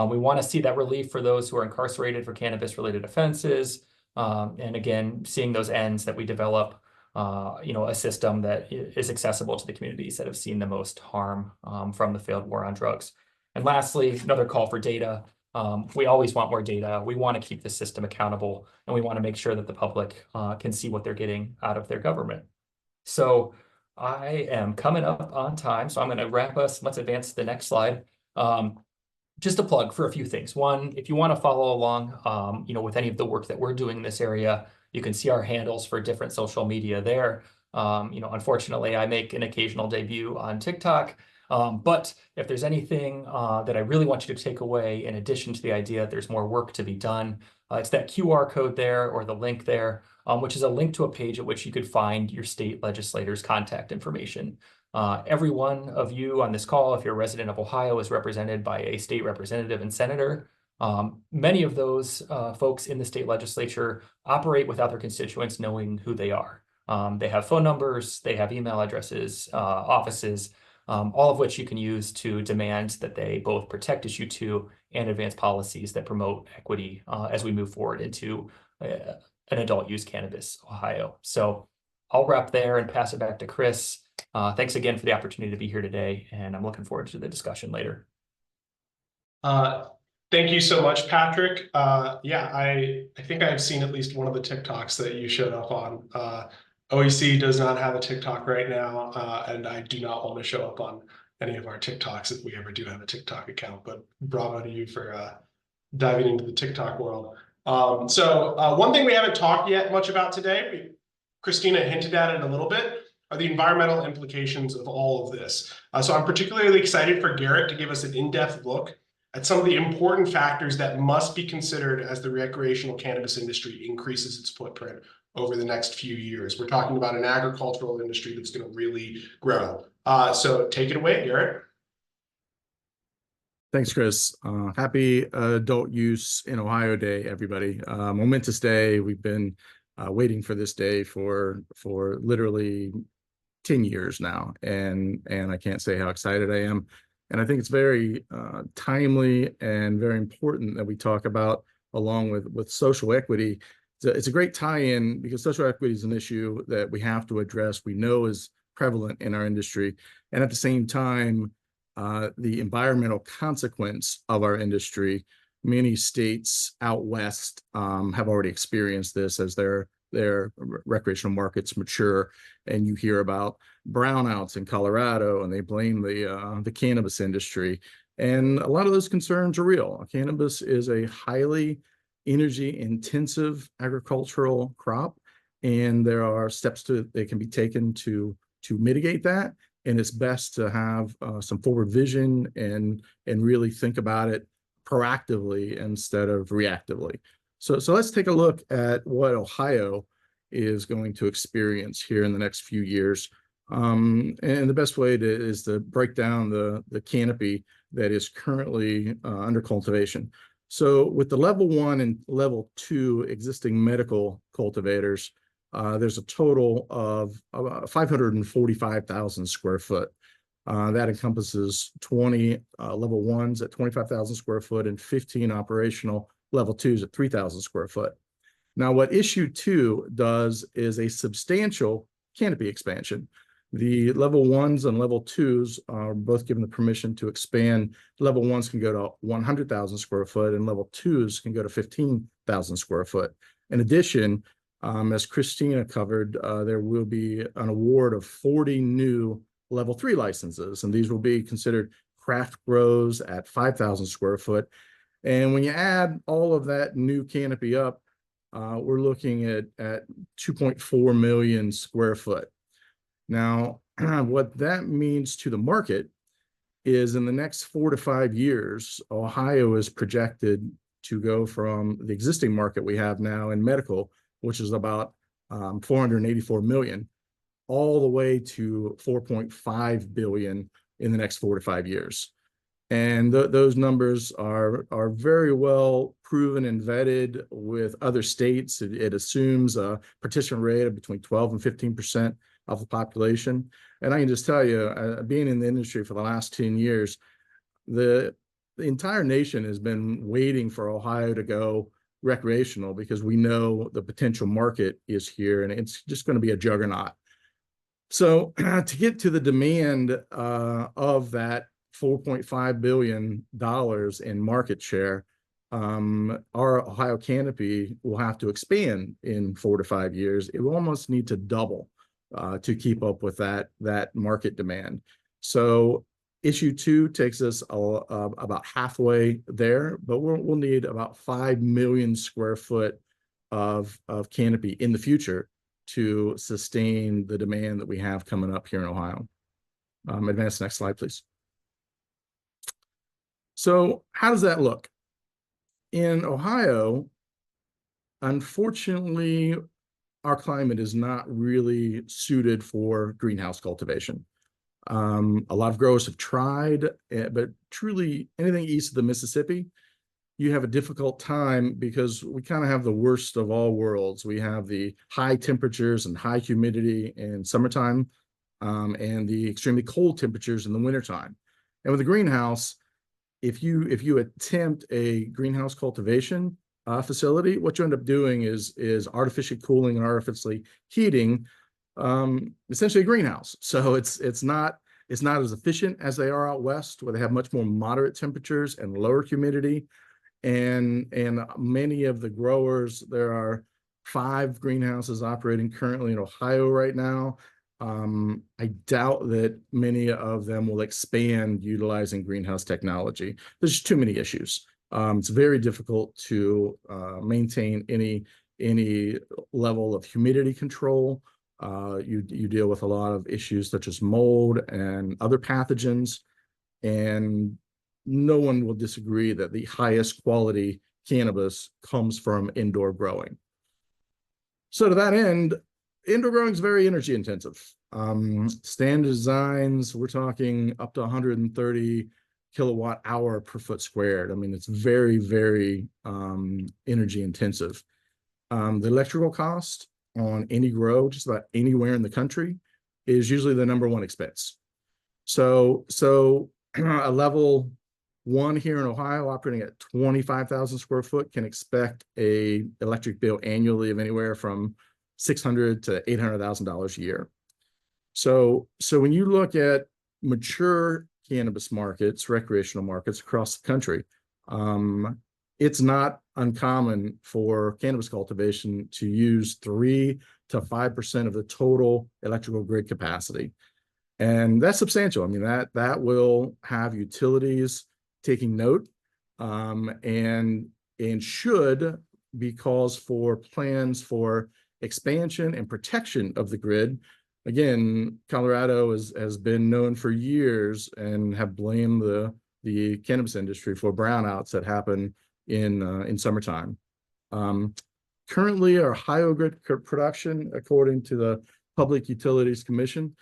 [SPEAKER 3] We want to see that relief for those who are incarcerated for cannabis-related offenses. And again, seeing those ends that we develop, a system that is accessible to the communities that have seen the most harm from the failed war on drugs. And lastly, another call for data. We always want more data. We want to keep the system accountable, and we want to make sure that the public can see what they're getting out of their government. So I am coming up on time, so I'm going to wrap us. Let's advance to the next slide. Just a plug for a few things. One, if you want to follow along, with any of the work that we're doing in this area, you can see our handles for different social media there. Unfortunately, I make an occasional debut on TikTok. But if there's anything that I really want you to take away, in addition to the idea that there's more work to be done, it's that QR code there or the link there, which is a link to a page at which you could find your state legislators' contact information. Every one of you on this call, if you're a resident of Ohio, is represented by a state representative and senator. Many of those folks in the state legislature operate without their constituents knowing who they are. They have phone numbers, they have email addresses, offices, all of which you can use to demand that they both protect issue 2 and advance policies that promote equity as we move forward into an adult use cannabis Ohio. So I'll wrap there and pass it back to Chris. Thanks again for the opportunity to be here today, and I'm looking forward to the discussion later.
[SPEAKER 1] Thank you so much, Patrick. I think I've seen at least one of the TikToks that you showed up on. OEC does not have a TikTok right now, and I do not want to show up on any of our TikToks if we ever do have a TikTok account, but bravo to you for diving into the TikTok world. One thing we haven't talked yet much about today, Christina hinted at it a little bit, are the environmental implications of all of this. So I'm particularly excited for Garrett to give us an in-depth look at some of the important factors that must be considered as the recreational cannabis industry increases its footprint over the next few years. We're talking about an agricultural industry that's going to really grow. So take it away, Garrett.
[SPEAKER 4] Thanks, Chris. Happy Adult Use in Ohio Day, everybody. Momentous day. We've been waiting for this day for literally 10 years now, and I can't say how excited I am. And I think it's very timely and very important that we talk about, along with social equity. It's a great tie-in because social equity is an issue that we have to address. We know is prevalent in our industry, and at the same time, the environmental consequence of our industry. Many states out west have already experienced this as their recreational markets mature, and you hear about brownouts in Colorado, and they blame the cannabis industry. And a lot of those concerns are real. Cannabis is a highly energy intensive agricultural crop, and there are steps that can be taken to mitigate that. And it's best to have some forward vision and really think about it proactively instead of reactively. So let's take a look at what Ohio is going to experience here in the next few years. And the best way is to break down the canopy that is currently under cultivation. So with the level 1 and level 2 existing medical cultivators, there's a total of 545,000 square foot. That encompasses 20 level 1s at 25,000 square foot and 15 operational level 2s at 3,000 square foot. Now, what issue 2 does is a substantial canopy expansion. The level 1s and level 2s are both given the permission to expand. Level 1s can go to 100,000 square foot and level 2s can go to 15,000 square foot. In addition, as Christina covered, there will be an award of 40 new level 3 licenses, and these will be considered craft grows at 5,000 square foot. And when you add all of that new canopy up, we're looking at 2.4 million square foot. Now, what that means to the market is in the next 4 to 5 years, Ohio is projected to go from the existing market we have now in medical, which is about 484 million, all the way to 4.5 billion in the next 4 to 5 years. And those numbers are very well proven and vetted with other states. It assumes a participant rate of between 12 and 15% of the population. And I can just tell you, being in the industry for the last 10 years, the entire nation has been waiting for Ohio to go recreational because we know the potential market is here and it's just going to be a juggernaut. So to get to the demand of that $4.5 billion in market share, our Ohio canopy will have to expand in 4 to 5 years. It will almost need to double to keep up with that market demand. So issue 2 takes us about halfway there, but we'll need about 5 million square foot of canopy in the future to sustain the demand that we have coming up here in Ohio. Advance next slide, please. So how does that look? In Ohio, unfortunately, our climate is not really suited for greenhouse cultivation. A lot of growers have tried, but truly anything east of the Mississippi, you have a difficult time because we kind of have the worst of all worlds. We have the high temperatures and high humidity in summertime, and the extremely cold temperatures in the wintertime. And with a greenhouse, if you attempt a greenhouse cultivation facility, what you end up doing is artificially cooling and artificially heating essentially a greenhouse. So it's not as efficient as they are out west, where they have much more moderate temperatures and lower humidity. And many of the growers, there are 5 greenhouses operating currently in Ohio right now. I doubt that many of them will expand utilizing greenhouse technology. There's just too many issues. It's very difficult to maintain any level of humidity control. You deal with a lot of issues such as mold and other pathogens, and no one will disagree that the highest quality cannabis comes from indoor growing. So to that end, indoor growing is very energy intensive. Standard designs, we're talking up to 130 kilowatt hour per foot squared. I mean, it's very, very energy intensive. The electrical cost on any grow, just about anywhere in the country, is usually the #1 expense. So a level 1 here in Ohio operating at 25,000 square foot can expect a electric bill annually of anywhere from $600,000 to $800,000 a year. So when you look at mature cannabis markets, recreational markets across the country, it's not uncommon for cannabis cultivation to use 3 to 5% of the total electrical grid capacity. And that's substantial. I mean, that will have utilities taking note, and should because for plans for expansion and protection of the grid, again, Colorado has been known for years and have blamed the cannabis industry for brownouts that happen in summertime. Currently, our Ohio grid production, according to the Public Utilities Commission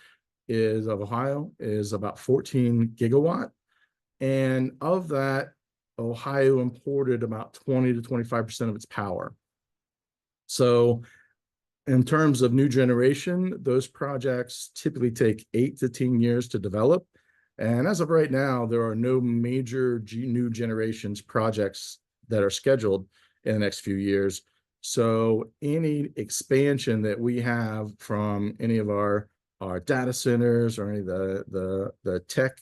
[SPEAKER 4] of Ohio, is about 14 gigawatt. And of that, Ohio imported about 20 to 25% of its power. So in terms of new generation, those projects typically take 8 to 10 years to develop. And as of right now, there are no major new generations projects that are scheduled in the next few years. So any expansion that we have from any of our data centers or any of the tech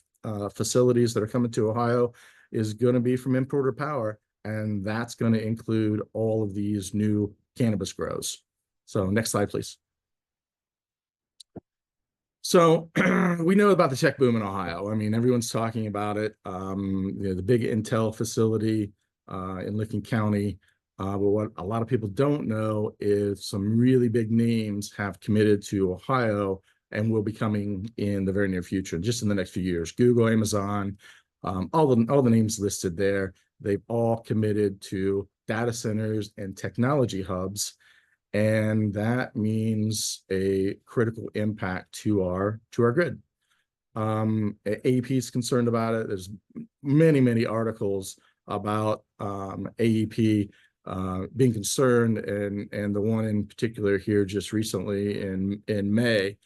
[SPEAKER 4] facilities that are coming to Ohio is going to be from imported power, and that's going to include all of these new cannabis grows. So next slide, please. So we know about the tech boom in Ohio. I mean, everyone's talking about it. The big Intel facility in Licking County. But what a lot of people don't know is some really big names have committed to Ohio and will be coming in the very near future, just in the next few years. Google, Amazon, all the names listed there, they've all committed to data centers and technology hubs. And that means a critical impact to our grid. AEP is concerned about it. There's many articles about AEP being concerned, and the one in particular here just recently in May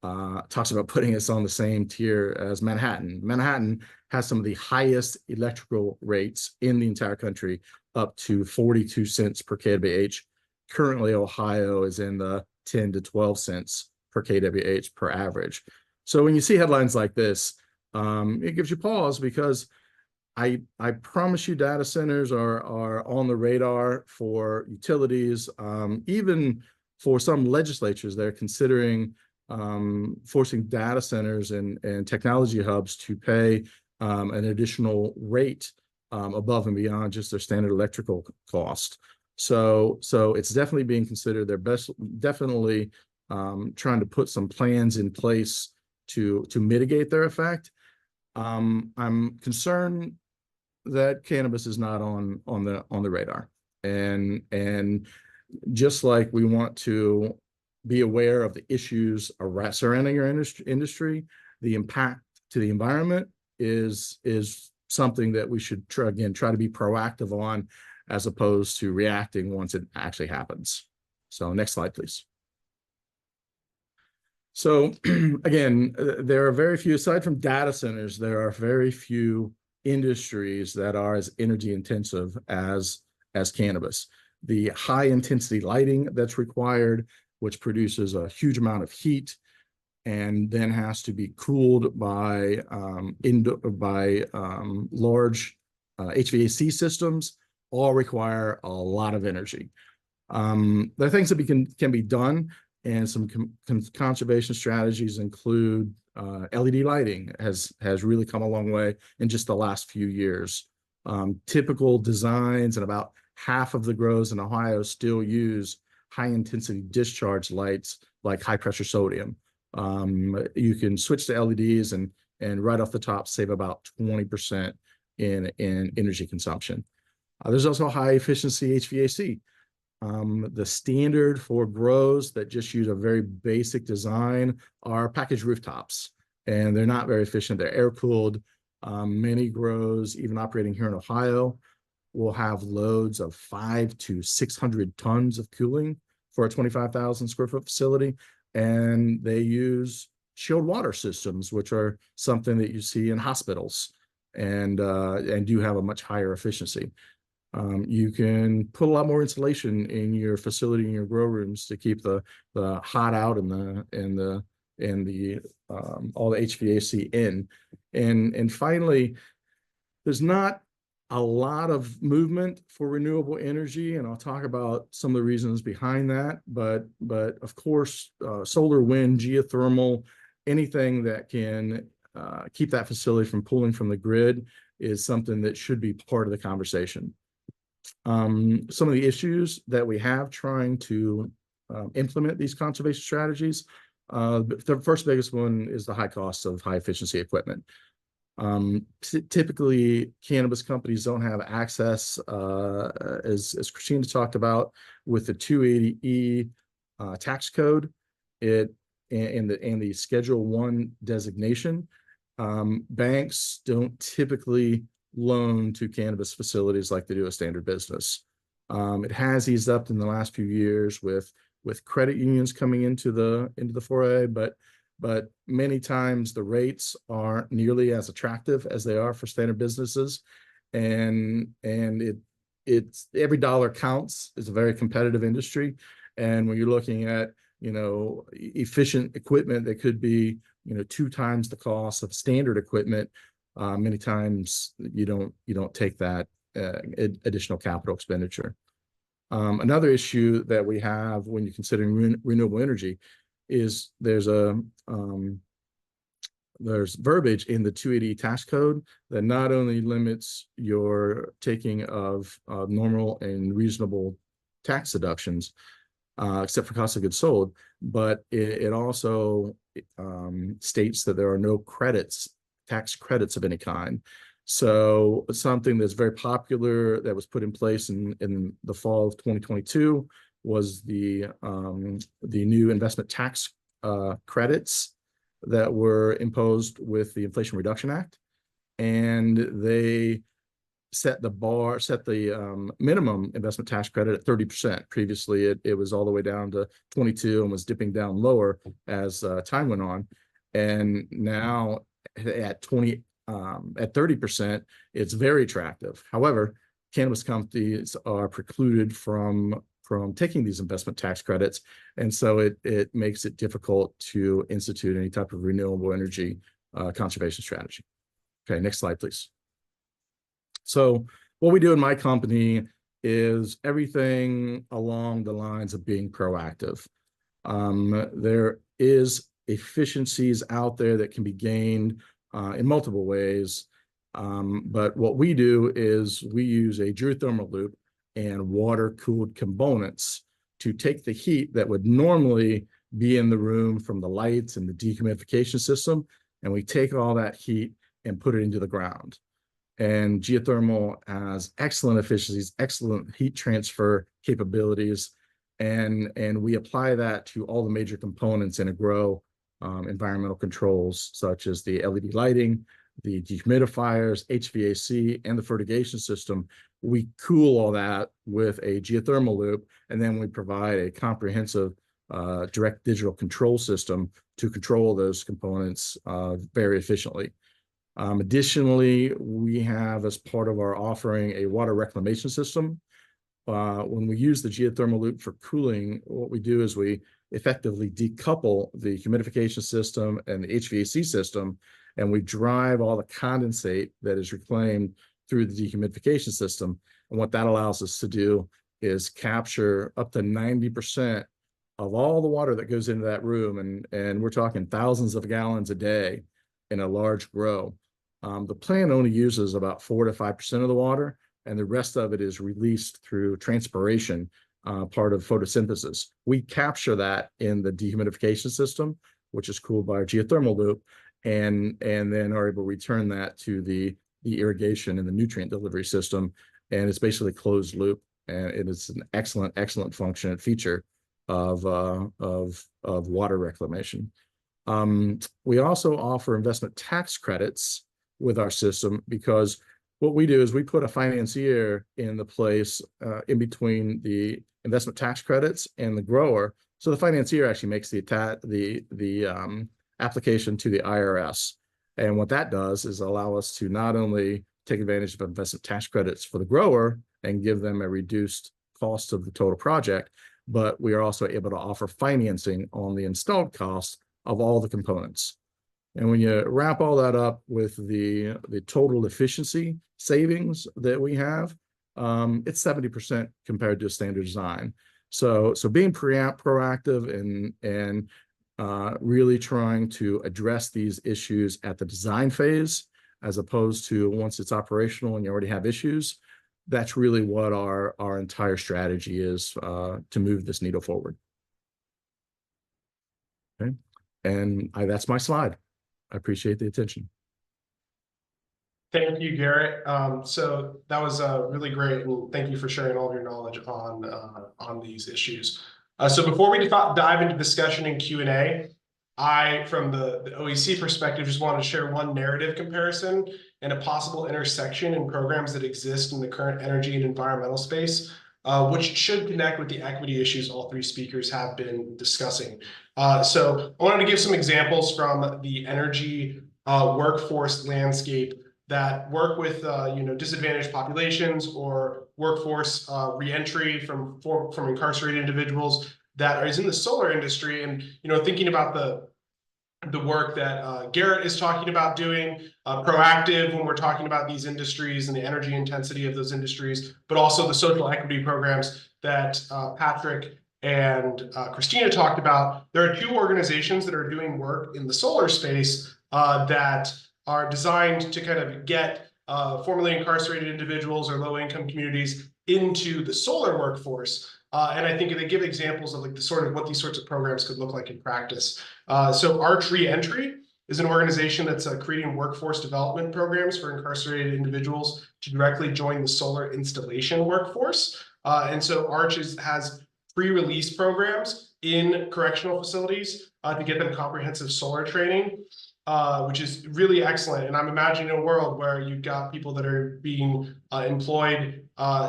[SPEAKER 4] talks about putting us on the same tier as Manhattan. Manhattan has some of the highest electrical rates in the entire country, up to 42 cents per kWh. Currently, Ohio is in the 10 to 12 cents per kWh per average. So when you see headlines like this, it gives you pause, because I promise you data centers are on the radar for utilities, even for some legislatures. They're considering forcing data centers and technology hubs to pay an additional rate above and beyond just their standard electrical cost. So it's definitely being considered. They're definitely trying to put some plans in place to mitigate their effect. I'm concerned that cannabis is not on the radar, and just like we want to be aware of the issues surrounding our industry, the impact to the environment is something that we should try to be proactive on, as opposed to reacting once it actually happens. So next slide, please. So again, there are very few, aside from data centers, there are very few industries that are as energy intensive as cannabis. The high intensity lighting that's required, which produces a huge amount of heat and then has to be cooled by large HVAC systems, all require a lot of energy. There are things that can be done, and some conservation strategies include LED lighting has really come a long way in just the last few years. Typical designs, and about half of the grows in Ohio still use high intensity discharge lights like high pressure sodium. You can switch to LEDs and right off the top save about 20% in energy consumption. There's also high efficiency HVAC. The standard for grows that just use a very basic design are packaged rooftops, and they're not very efficient. They're air cooled. Many grows, even operating here in Ohio, will have loads of 500 to 600 tons of cooling for a 25,000 square foot facility. And they use chilled water systems, which are something that you see in hospitals, and do have a much higher efficiency. You can put a lot more insulation in your facility, in your grow rooms, to keep the hot out and the all the HVAC in. And finally, there's not a lot of movement for renewable energy, and I'll talk about some of the reasons behind that. But of course, solar, wind, geothermal, anything that can keep that facility from pulling from the grid is something that should be part of the conversation. Some of the issues that we have trying to implement these conservation strategies. The first biggest one is the high cost of high efficiency equipment. Typically, cannabis companies don't have access, as Christina talked about, with the 280E tax code, and the Schedule 1 designation. Banks don't typically loan to cannabis facilities like they do a standard business. It has eased up in the last few years with credit unions coming into the foray, but many times the rates aren't nearly as attractive as they are for standard businesses, and it's every dollar counts. It's a very competitive industry, and when you're looking at efficient equipment that could be 2 times the cost of standard equipment, many times you don't take that additional capital expenditure. Another issue that we have when you're considering renewable energy is there's verbiage in the 280 tax code that not only limits your taking of normal and reasonable tax deductions, except for cost of goods sold, but it also states that there are no tax credits of any kind. So something that's very popular that was put in place in the fall of 2022 was the new investment tax credits that were imposed with the Inflation Reduction Act, and they set the minimum investment tax credit at 30%. Previously, it was all the way down to 22 and was dipping down lower as time went on, and now at 30%, it's very attractive. However, cannabis companies are precluded from taking these investment tax credits, and so it makes it difficult to institute any type of renewable energy conservation strategy. Okay, next slide, please. So what we do in my company is everything along the lines of being proactive. There is efficiencies out there that can be gained in multiple ways, but what we do is we use a geothermal loop and water-cooled components to take the heat that would normally be in the room from the lights and the dehumidification system, and we take all that heat and put it into the ground. And geothermal has excellent efficiencies, excellent heat transfer capabilities, and we apply that to all the major components in a grow, environmental controls such as the LED lighting, the dehumidifiers, HVAC, and the fertigation system. We cool all that with a geothermal loop, and then we provide a comprehensive direct digital control system to control those components very efficiently. Additionally, we have, as part of our offering, a water reclamation system. When we use the geothermal loop for cooling, what we do is we effectively decouple the humidification system and the HVAC system, and we drive all the condensate that is reclaimed through the dehumidification system. And what that allows us to do is capture up to 90% of all the water that goes into that room, and we're talking thousands of gallons a day in a large grow. The plant only uses about 4 to 5% of the water, and the rest of it is released through transpiration, part of photosynthesis. We capture that in the dehumidification system, which is cooled by our geothermal loop, and then are able to return that to the irrigation and the nutrient delivery system, and it's basically closed loop, and it is an excellent function and feature of water reclamation. We also offer investment tax credits with our system, because what we do is we put a financier in the place in between the investment tax credits and the grower. So the financier actually makes the application to the IRS. And what that does is allow us to not only take advantage of investment tax credits for the grower and give them a reduced cost of the total project, but we are also able to offer financing on the installed cost of all the components. And when you wrap all that up with the total efficiency savings that we have, it's 70% compared to a standard design. So being proactive and really trying to address these issues at the design phase, as opposed to once it's operational and you already have issues, that's really what our entire strategy is to move this needle forward. Okay, and that's my slide. I appreciate the attention.
[SPEAKER 1] Thank you, Garrett. So that was really great, and thank you for sharing all of your knowledge on these issues. So before we dive into discussion and Q&A, from the OEC perspective, just want to share one narrative comparison and a possible intersection in programs that exist in the current energy and environmental space, which should connect with the equity issues all three speakers have been discussing. So I wanted to give some examples from the energy workforce landscape that work with disadvantaged populations or workforce reentry from incarcerated individuals that is in the solar industry, and thinking about the work that Garrett is talking about doing, proactive when we're talking about these industries and the energy intensity of those industries, but also the social equity programs that Patrick and Christina talked about. There are two organizations that are doing work in the solar space that are designed to kind of get formerly incarcerated individuals or low-income communities into the solar workforce. And I think they give examples of like what these sorts of programs could look like in practice. So Arch Reentry is an organization that's creating workforce development programs for incarcerated individuals to directly join the solar installation workforce. And so Arch has pre-release programs in correctional facilities to get them comprehensive solar training, which is really excellent. And I'm imagining a world where you've got people that are being employed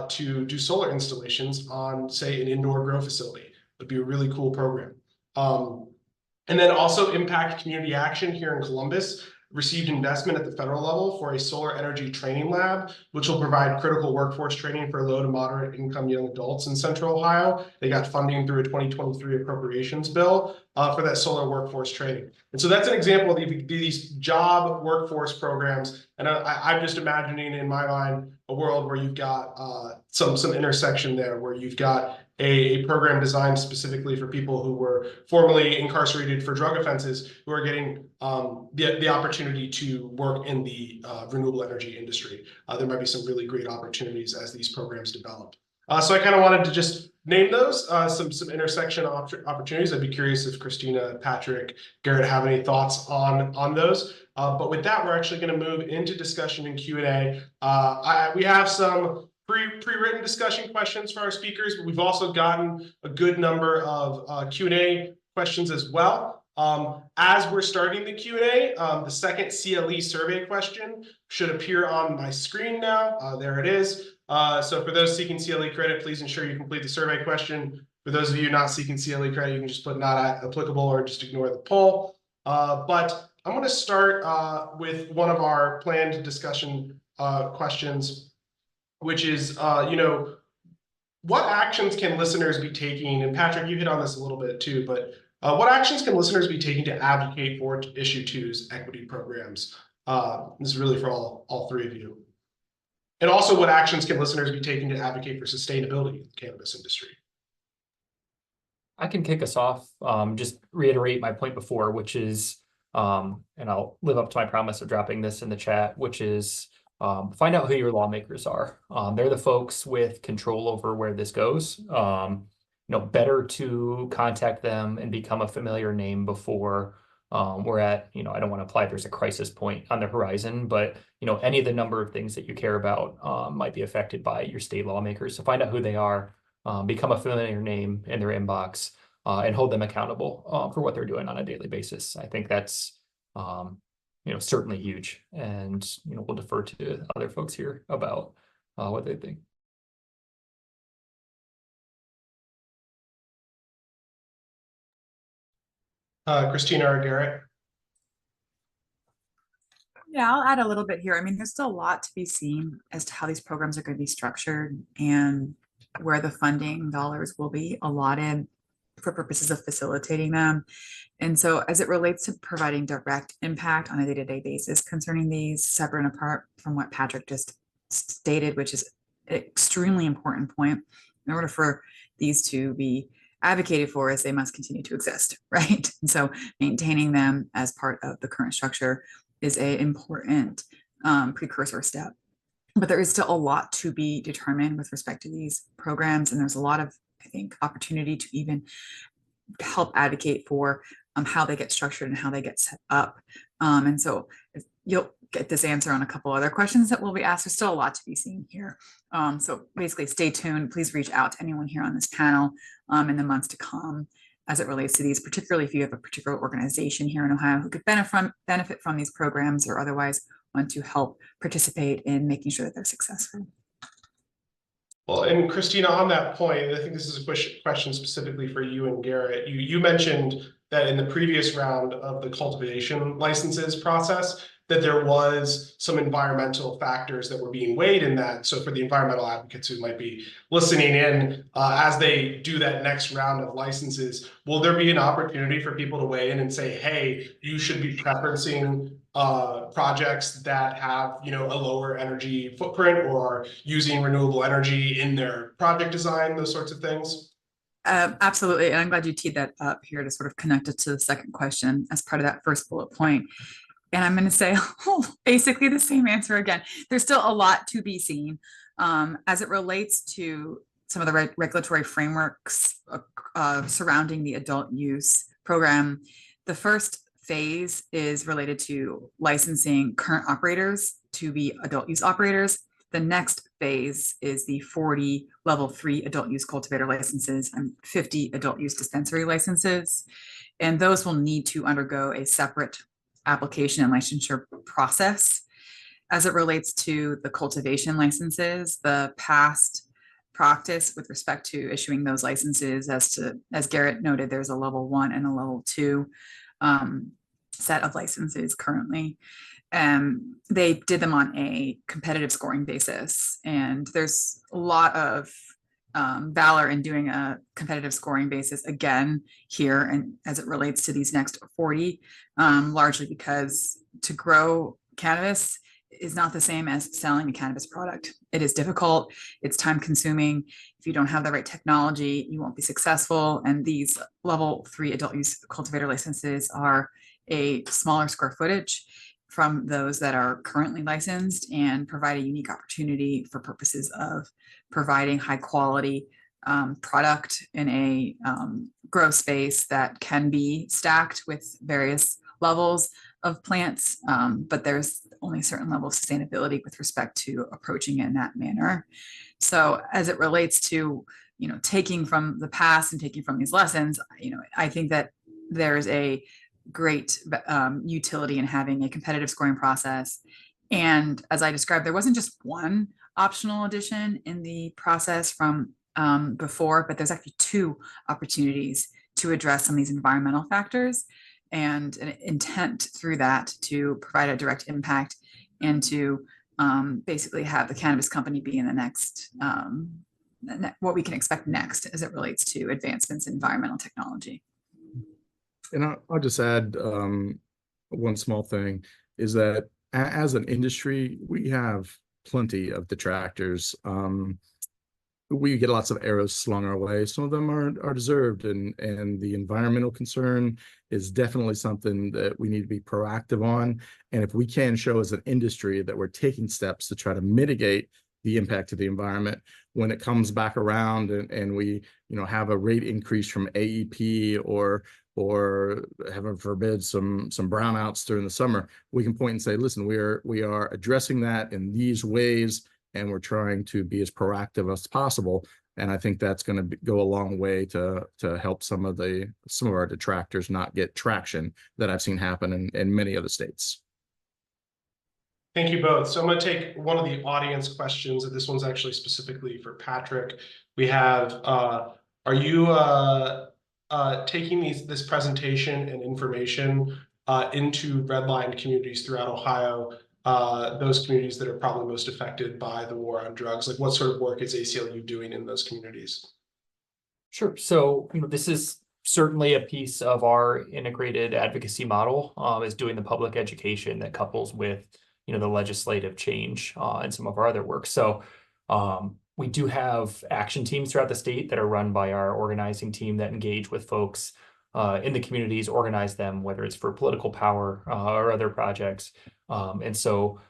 [SPEAKER 1] to do solar installations on, say, an indoor grow facility. Would be a really cool program. And then also Impact Community Action here in Columbus received investment at the federal level for a solar energy training lab, which will provide critical workforce training for low to moderate income young adults in Central Ohio. They got funding through a 2023 appropriations bill for that solar workforce training. And so that's an example of these job workforce programs. And I'm just imagining in my mind a world where you've got some intersection there, where you've got a program designed specifically for people who were formerly incarcerated for drug offenses, who are getting the opportunity to work in the renewable energy industry. There might be some really great opportunities as these programs develop. So I kind of wanted to just name those some intersection opportunities. I'd be curious if Christina, Patrick, Garrett have any thoughts on those. But with that, we're actually going to move into discussion and Q&A. We have some pre-written discussion questions for our speakers, but we've also gotten a good number of Q&A questions as well. As we're starting the Q&A, the second CLE survey question should appear on my screen now. There it is. So for those seeking CLE credit, please ensure you complete the survey question. For those of you not seeking CLE credit, you can just put not applicable or just ignore the poll. But I'm going to start with one of our planned discussion questions, which is, what actions can listeners be taking? And Patrick, you hit on this a little bit too, but what actions can listeners be taking to advocate for Issue 2's equity programs? This is really for all three of you. And also, what actions can listeners be taking to advocate for sustainability in the cannabis industry?
[SPEAKER 3] I can kick us off. Just reiterate my point before, which is, and I'll live up to my promise of dropping this in the chat, which is find out who your lawmakers are. They're the folks with control over where this goes. Better to contact them and become a familiar name before we're at, I don't want to imply there's a crisis point on the horizon, but, any of the number of things that you care about might be affected by your state lawmakers. So find out who they are, become a familiar name in their inbox, and hold them accountable for what they're doing on a daily basis. I think that's, certainly huge. And, we'll defer to other folks here about what they think.
[SPEAKER 1] Christina or Garrett?
[SPEAKER 2] Yeah, I'll add a little bit here. I mean, there's still a lot to be seen as to how these programs are going to be structured and where the funding dollars will be allotted for purposes of facilitating them. And so as it relates to providing direct impact on a day-to-day basis concerning these, separate and apart from what Patrick just stated, which is an extremely important point, in order for these to be advocated for, is they must continue to exist, right? And so maintaining them as part of the current structure is an important precursor step. But there is still a lot to be determined with respect to these programs. And there's a lot of, I think, opportunity to even help advocate for how they get structured and how they get set up. And so you'll get this answer on a couple other questions that will be asked. There's still a lot to be seen here. So basically stay tuned. Please reach out to anyone here on this panel in the months to come as it relates to these, particularly if you have a particular organization here in Ohio who could benefit from these programs or otherwise want to help participate in making sure that they're successful.
[SPEAKER 1] Well, and Christina, on that point, I think this is a question specifically for you and Garrett. You mentioned that in the previous round of the cultivation licenses process, that there was some environmental factors that were being weighed in that. So for the environmental advocates who might be listening in, as they do that next round of licenses, will there be an opportunity for people to weigh in and say, hey, you should be preferencing projects that have, you know, a lower energy footprint or using renewable energy in their project design, those sorts of things?
[SPEAKER 2] Absolutely. And I'm glad you teed that up here to sort of connect it to the second question as part of that first bullet point. And I'm going to say basically the same answer again. There's still a lot to be seen as it relates to some of the regulatory frameworks surrounding the adult use program. The first phase is related to licensing current operators to be adult use operators. The next phase is the 40 level 3 adult use cultivator licenses and 50 adult use dispensary licenses. And those will need to undergo a separate application and licensure process. As it relates to the cultivation licenses, the past practice with respect to issuing those licenses, as Garrett noted, there's a level 1 and a level 2 set of licenses currently. They did them on a competitive scoring basis, and there's a lot of valor in doing a competitive scoring basis again here, and as it relates to these next 40, largely because to grow cannabis is not the same as selling a cannabis product. It is difficult, it's time consuming. If you don't have the right technology, you won't be successful. And these level 3 adult use cultivator licenses are a smaller square footage from those that are currently licensed and provide a unique opportunity for purposes of providing high quality product in a grow space that can be stacked with various levels of plants, but there's only a certain level of sustainability with respect to approaching it in that manner. So as it relates to, you know, taking from the past and taking from these lessons, you know, I think that there's a great utility in having a competitive scoring process. And as I described, there wasn't just one optional addition in the process from before, but there's actually 2 opportunities to address some of these environmental factors and an intent through that to provide a direct impact and to basically have the cannabis company be in the next, what we can expect next as it relates to advancements in environmental technology.
[SPEAKER 4] And I'll just add one small thing is that as an industry, we have plenty of detractors. We get lots of arrows slung our way. Some of them are deserved, and the environmental concern is definitely something that we need to be proactive on. And if we can show as an industry that we're taking steps to try to mitigate the impact of the environment, when it comes back around and we, you know, have a rate increase from AEP or heaven forbid some brownouts during the summer, we can point and say, listen, we are addressing that in these ways, and we're trying to be as proactive as possible. And I think that's going to go a long way to help some of our detractors not get traction that I've seen happen in many other states.
[SPEAKER 1] Thank you both. So I'm going to take one of the audience questions, and this one's actually specifically for Patrick. We have, are you taking this presentation and information into redlined communities throughout Ohio, those communities that are probably most affected by the war on drugs? Like, what sort of work is ACLU doing in those communities?
[SPEAKER 3] Sure. So, you know, this is certainly a piece of our integrated advocacy model, is doing the public education that couples with, you know, the legislative change and some of our other work. So we do have action teams throughout the state that are run by our organizing team that engage with folks in the communities, organize them, whether it's for political power or other projects. And so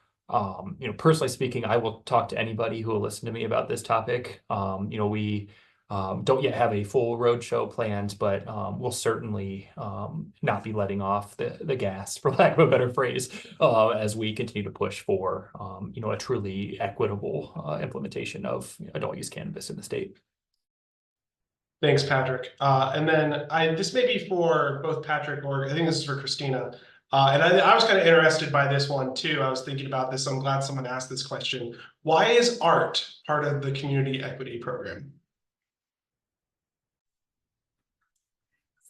[SPEAKER 3] Personally speaking, I will talk to anybody who will listen to me about this topic. We don't yet have a full roadshow planned, but we'll certainly not be letting off the gas, for lack of a better phrase, as we continue to push for a truly equitable implementation of adult use cannabis in the state.
[SPEAKER 1] Thanks, Patrick. And then this may be for both Patrick or I think this is for Christina. And I was kind of interested by this one too. I was thinking about this. I'm glad someone asked this question. Why is art part of the community equity program?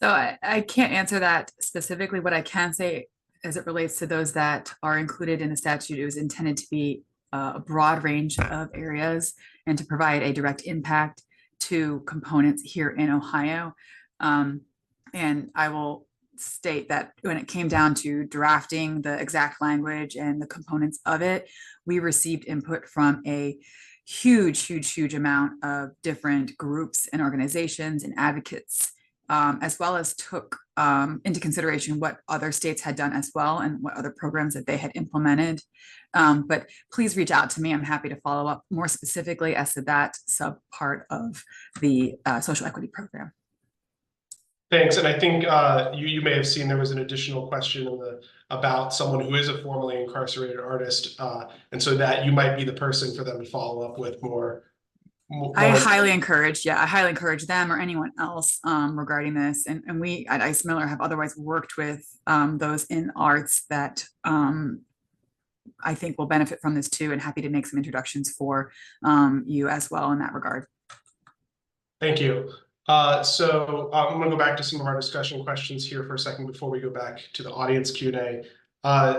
[SPEAKER 2] So I can't answer that specifically. What I can say as it relates to those that are included in the statute, it was intended to be a broad range of areas and to provide a direct impact to components here in Ohio. And I will state that when it came down to drafting the exact language and the components of it, we received input from a huge amount of different groups and organizations and advocates, as well as took into consideration what other states had done as well and what other programs that they had implemented. But please reach out to me. I'm happy to follow up more specifically as to that sub part of the social equity program.
[SPEAKER 1] Thanks. And I think you may have seen there was an additional question about someone who is a formerly incarcerated artist. And so that you might be the person for them to follow up with more.
[SPEAKER 2] I highly encourage them or anyone else regarding this. And we at Ice Miller have otherwise worked with those in arts that I think will benefit from this too, and happy to make some introductions for you as well in that regard.
[SPEAKER 1] Thank you. So I'm going to go back to some of our discussion questions here for a second before we go back to the audience Q&A.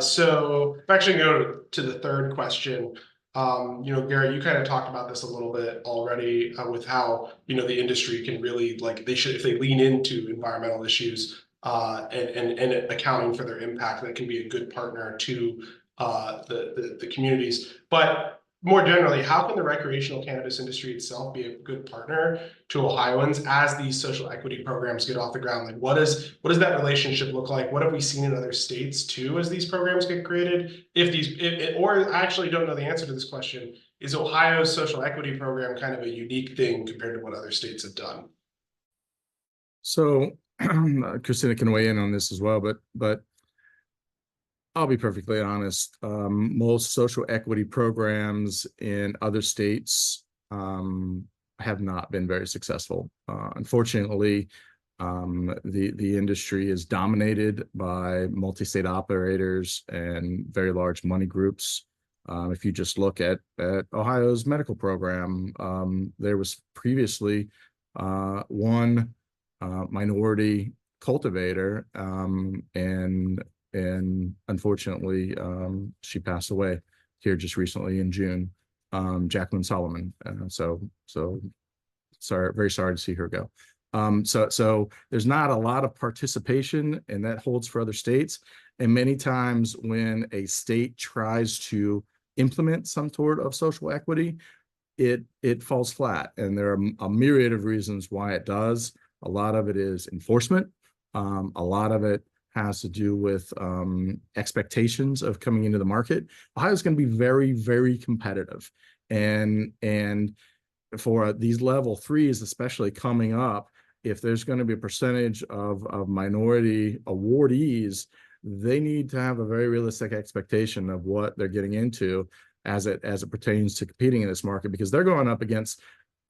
[SPEAKER 1] So I'm actually going to go to the third question. Gary, you kind of talked about this a little bit already with how, the industry can really, if they lean into environmental issues and accounting for their impact, that can be a good partner to the communities. But more generally, how can the recreational cannabis industry itself be a good partner to Ohioans as these social equity programs get off the ground? Like, what does that relationship look like? What have we seen in other states too as these programs get created? Or I actually don't know the answer to this question. Is Ohio's social equity program kind of a unique thing compared to what other states have done?
[SPEAKER 4] So Christina can weigh in on this as well, but I'll be perfectly honest. Most social equity programs in other states have not been very successful. Unfortunately, the industry is dominated by multi-state operators and very large money groups. If you just look at Ohio's medical program, there was previously one minority cultivator, and unfortunately, she passed away here just recently in June, Jacqueline Solomon. So sorry, very sorry to see her go. So there's not a lot of participation, and that holds for other states. And many times when a state tries to implement some sort of social equity, it falls flat. And there are a myriad of reasons why it does. A lot of it is enforcement. A lot of it has to do with expectations of coming into the market. Ohio is going to be very, very competitive. And for these level threes, especially coming up, if there's going to be a percentage of minority awardees, they need to have a very realistic expectation of what they're getting into as it pertains to competing in this market, because they're going up against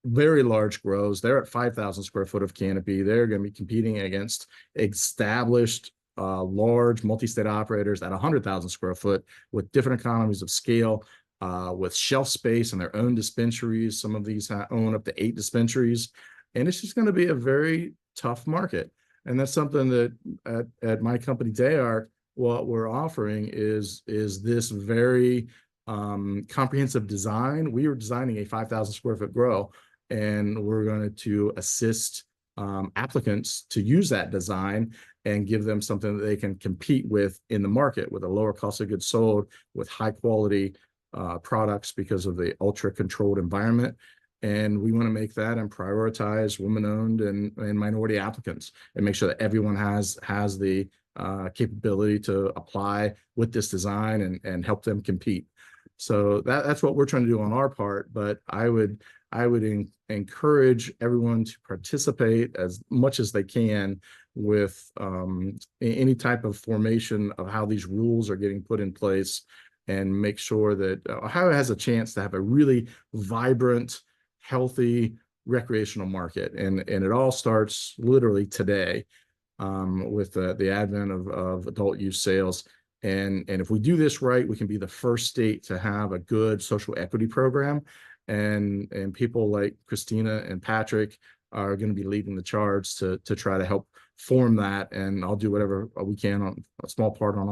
[SPEAKER 4] very large grows. They're at 5,000 square foot of canopy. They're going to be competing against established large multi-state operators at 100,000 square foot with different economies of scale, with shelf space and their own dispensaries. Some of these own up to 8 dispensaries, and it's just going to be a very tough market. And that's something that at my company Dayart, what we're offering is this very comprehensive design. We are designing a 5,000 square foot grow, and we're going to assist applicants to use that design and give them something that they can compete with in the market with a lower cost of goods sold, with high quality products because of the ultra controlled environment. And we want to make that and prioritize women-owned and minority applicants, and make sure that everyone has the capability to apply with this design and help them compete. So that's what we're trying to do on our part. But I would encourage everyone to participate as much as they can with any type of formation of how these rules are getting put in place, and make sure that Ohio has a chance to have a really vibrant, healthy recreational market. And it all starts literally today with the advent of adult use sales. And if we do this right, we can be the first state to have a good social equity program. And people like Christina and Patrick are going to be leading the charge to try to help form that. And I'll do whatever we can on a small part on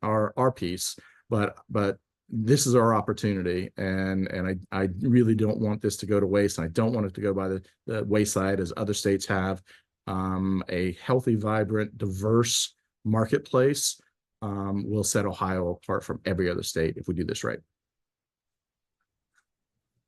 [SPEAKER 4] our piece. But this is our opportunity, and I really don't want this to go to waste. And I don't want it to go by the wayside as other states have. A healthy, vibrant, diverse marketplace will set Ohio apart from every other state if we do this right.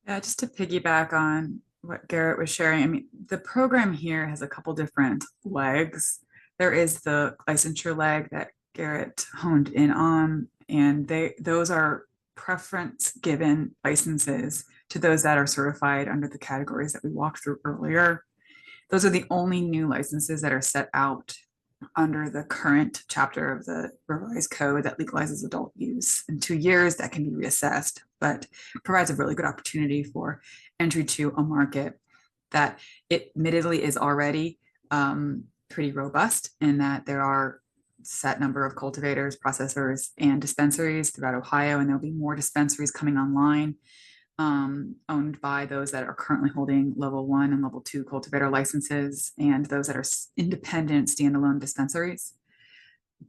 [SPEAKER 2] Yeah, just to piggyback on what Garrett was sharing, I mean, the program here has a couple different legs. There is the licensure leg that Garrett honed in on, and those are preference given licenses to those that are certified under the categories that we walked through earlier. Those are the only new licenses that are set out under the current chapter of the revised code that legalizes adult use. In 2 years, that can be reassessed, but provides a really good opportunity for entry to a market that admittedly is already pretty robust, in that there are set number of cultivators, processors, and dispensaries throughout Ohio, and there'll be more dispensaries coming online, owned by those that are currently holding level 1 and level 2 cultivator licenses, and those that are independent standalone dispensaries.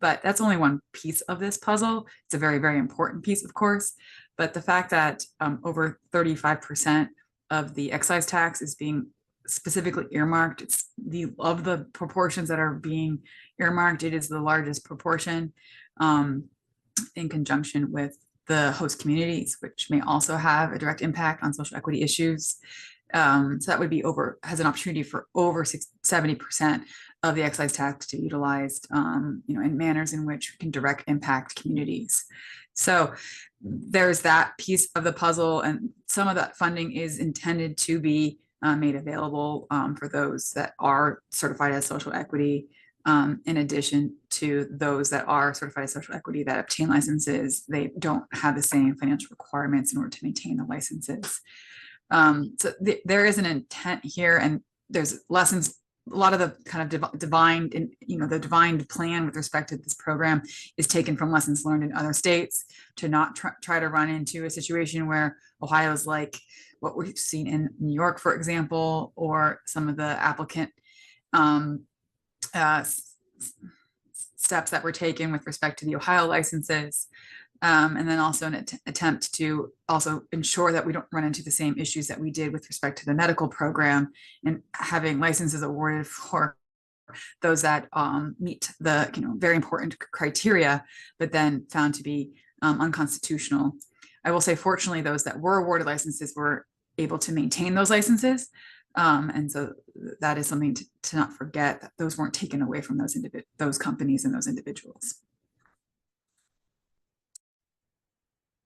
[SPEAKER 2] But that's only one piece of this puzzle. It's a very, very important piece, of course. But the fact that over 35% of the excise tax is being specifically earmarked, it's of the proportions that are being earmarked, it is the largest proportion, in conjunction with the host communities, which may also have a direct impact on social equity issues. So that would be has an opportunity for over 70% of the excise tax to be utilized, in manners in which we can direct impact communities. So there's that piece of the puzzle, and some of that funding is intended to be made available for those that are certified as social equity, in addition to those that are certified as social equity that obtain licenses. They don't have the same financial requirements in order to maintain the licenses. So there is an intent here, and there's lessons. A lot of the kind of divine, the divine plan with respect to this program is taken from lessons learned in other states, to not try to run into a situation where Ohio is like what we've seen in New York, for example, or some of the applicant steps that were taken with respect to the Ohio licenses. And then also an attempt to also ensure that we don't run into the same issues that we did with respect to the medical program, and having licenses awarded for those that meet the very important criteria, but then found to be unconstitutional. I will say, fortunately, those that were awarded licenses were able to maintain those licenses. And so that is something to not forget, that those weren't taken away from those companies and those individuals.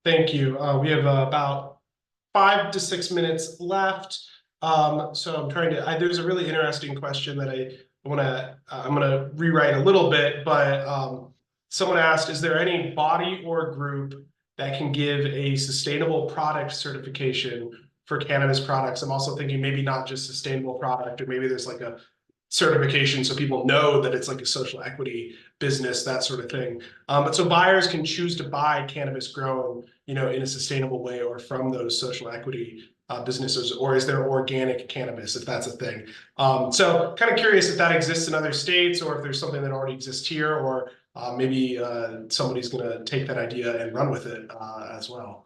[SPEAKER 1] Thank you. We have about 5 to 6 minutes left. So I'm trying to, there's a really interesting question that I'm gonna rewrite a little bit, but someone asked, is there any body or group that can give a sustainable product certification for cannabis products? I'm also thinking maybe not just sustainable product, or maybe there's like a certification so people know that it's like a social equity business, that sort of thing. But so buyers can choose to buy cannabis grown, in a sustainable way, or from those social equity businesses, or is there organic cannabis, if that's a thing? So kind of curious if that exists in other states, or if there's something that already exists here, or maybe somebody's going to take that idea and run with it as well.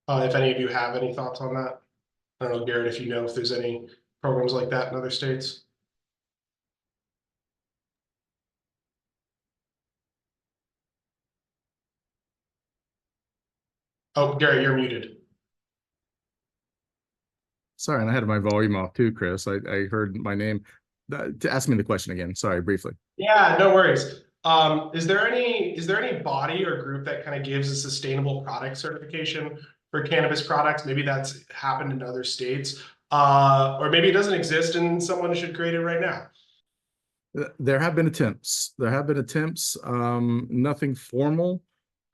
[SPEAKER 1] If any of you have any thoughts on that. I don't know, Garrett, if you know if there's any programs like that in other states. Oh, Garrett, you're muted.
[SPEAKER 4] Sorry, and I had my volume off too, Chris. I heard my name. To ask me the question again. Sorry, briefly.
[SPEAKER 1] Yeah, no worries. Is there any body or group that kind of gives a sustainable product certification for cannabis products? Maybe that's happened in other states, or maybe it doesn't exist and someone should create it right now.
[SPEAKER 4] There have been attempts. Nothing formal.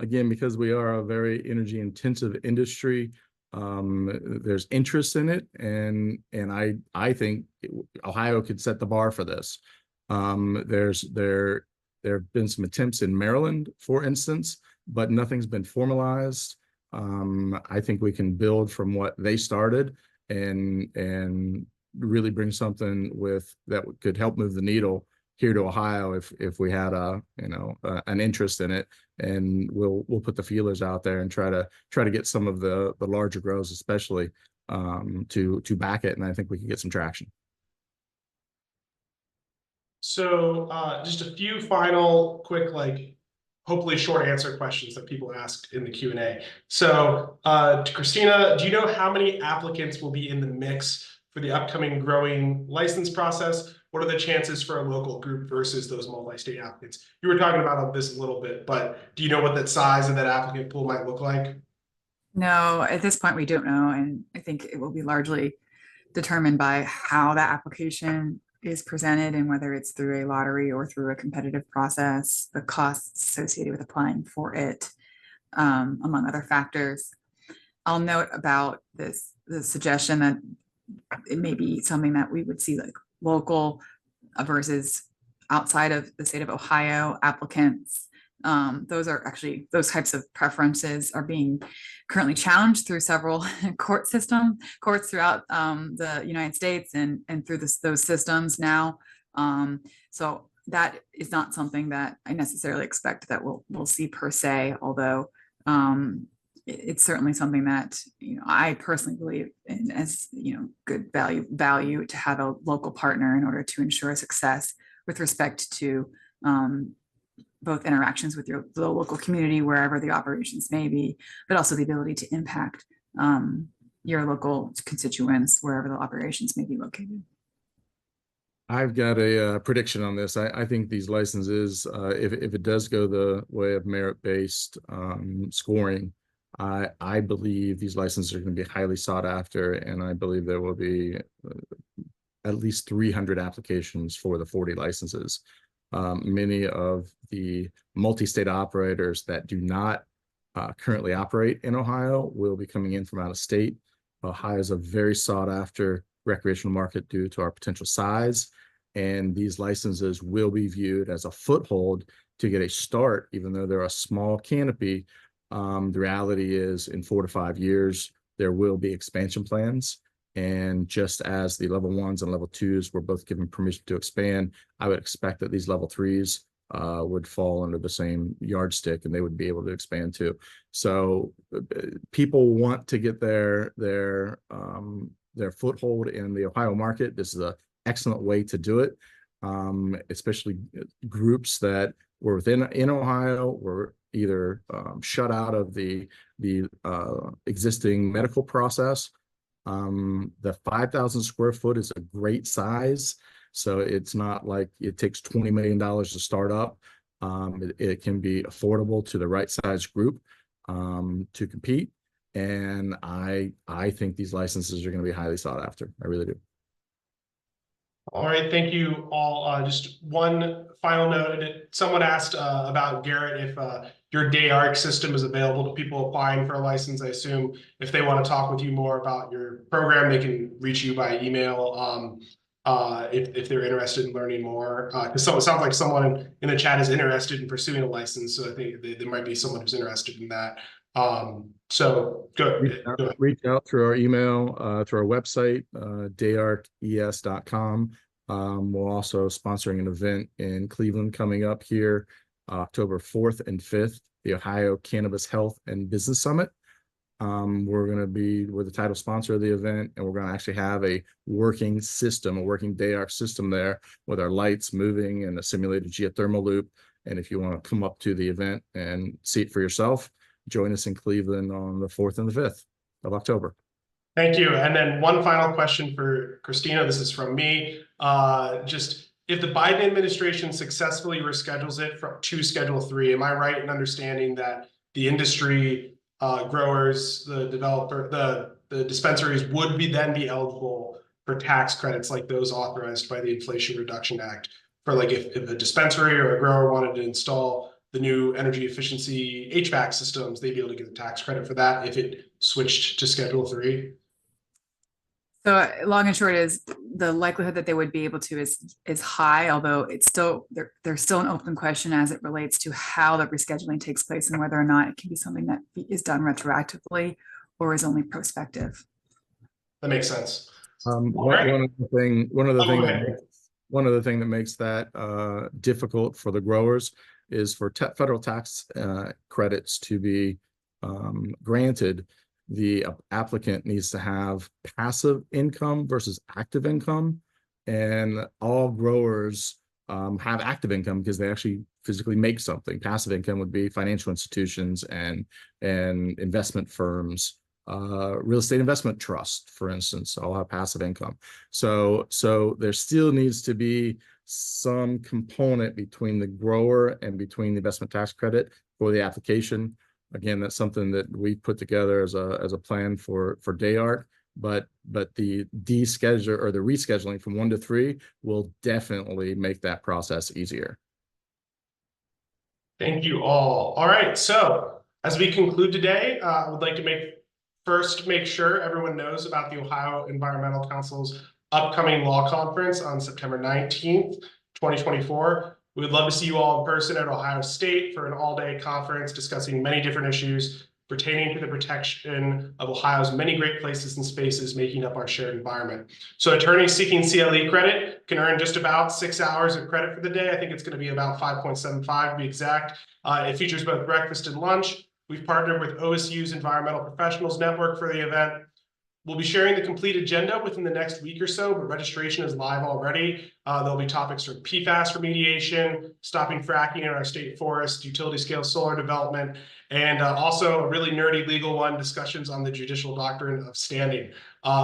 [SPEAKER 4] Again, because we are a very energy intensive industry, there's interest in it, and I think Ohio could set the bar for this. There have been some attempts in Maryland, for instance, but nothing's been formalized. I think we can build from what they started and really bring something with that could help move the needle here to Ohio if we had an interest in it, and we'll put the feelers out there and try to get some of the larger grows especially to back it, and I think we can get some traction.
[SPEAKER 1] So just a few final quick, hopefully short answer questions that people ask in the Q&A. So to Christina, do you know how many applicants will be in the mix for the upcoming growing license process? What are the chances for a local group versus those multi-state applicants? You were talking about this a little bit, but do you know what that size of that applicant pool might look like?
[SPEAKER 2] No, at this point, we don't know. And I think it will be largely determined by how that application is presented and whether it's through a lottery or through a competitive process, the costs associated with applying for it, among other factors. I'll note about the suggestion that it may be something that we would see like local versus outside of the state of Ohio applicants. Those types of preferences are being currently challenged through several courts throughout the United States and through those systems now. So that is not something that I necessarily expect that we'll see per se, although it's certainly something that I personally believe in as good value to have a local partner in order to ensure success with respect to both interactions with the local community wherever the operations may be, but also the ability to impact your local constituents wherever the operations may be located.
[SPEAKER 4] I've got a prediction on this. I think these licenses, if it does go the way of merit-based scoring, I believe these licenses are going to be highly sought after, and I believe there will be at least 300 applications for the 40 licenses. Many of the multi-state operators that do not currently operate in Ohio will be coming in from out of state. Ohio is a very sought after recreational market due to our potential size, and these licenses will be viewed as a foothold to get a start, even though they're a small canopy. The reality is in 4 to 5 years, there will be expansion plans. And just as the level 1s and level 2s were both given permission to expand, I would expect that these level 3s would fall under the same yardstick and they would be able to expand too. So people want to get their foothold in the Ohio market. This is an excellent way to do it, especially groups that were in Ohio were either shut out of the existing medical process. The 5,000 square foot is a great size. So it's not like it takes $20 million to start up. It can be affordable to the right size group to compete. And I think these licenses are going to be highly sought after. I really do.
[SPEAKER 1] All right, thank you all. Just one final note. Someone asked about Garrett if your DARC system is available to people applying for a license. I assume if they want to talk with you more about your program, they can reach you by email if they're interested in learning more. Because it sounds like someone in the chat is interested in pursuing a license, so I think there might be someone who's interested in that. So go ahead.
[SPEAKER 4] Reach out through our email, through our website, darces.com. We're also sponsoring an event in Cleveland coming up here, October 4th and 5th, the Ohio Cannabis Health and Business Summit. We're the title sponsor of the event, and we're going to actually have a working system, a working DARC system there with our lights moving and a simulated geothermal loop. And if you want to come up to the event and see it for yourself, join us in Cleveland on the 4th and the 5th of October.
[SPEAKER 1] Thank you. And then one final question for Christina. This is from me. Just if the Biden administration successfully reschedules it to Schedule 3, am I right in understanding that the industry, growers, the developer, the dispensaries would then be eligible for tax credits like those authorized by the Inflation Reduction Act? For like if a dispensary or a grower wanted to install the new energy efficiency HVAC systems, they'd be able to get a tax credit for that if it switched to Schedule 3.
[SPEAKER 2] So long and short is the likelihood that they would be able to is high, although it's still there's still an open question as it relates to how the rescheduling takes place and whether or not it can be something that is done retroactively or is only prospective.
[SPEAKER 1] That makes sense.
[SPEAKER 4] One of the things that makes that difficult for the growers is for federal tax credits to be granted. The applicant needs to have passive income versus active income, and all growers have active income because they actually physically make something. Passive income would be financial institutions and investment firms, real estate investment trust, for instance, all have passive income. So there still needs to be some component between the grower and between the investment tax credit for the application. Again, that's something that we put together as a plan for DayArt, but the deschedule or the rescheduling from 1 to 3 will definitely make that process easier.
[SPEAKER 1] Thank you all. All right, so as we conclude today, I would like to make sure everyone knows about the Ohio Environmental Council's upcoming law conference on September 19th, 2024. We would love to see you all in person at Ohio State for an all-day conference discussing many different issues pertaining to the protection of Ohio's many great places and spaces making up our shared environment. So attorneys seeking CLE credit can earn just about 6 hours of credit for the day. I think it's going to be about 5.75 to be exact. It features both breakfast and lunch. We've partnered with OSU's Environmental Professionals Network for the event. We'll be sharing the complete agenda within the next week or so, but registration is live already. There'll be topics from PFAS remediation, stopping fracking in our state forest, utility scale solar development, and also a really nerdy legal one, discussions on the judicial doctrine of standing.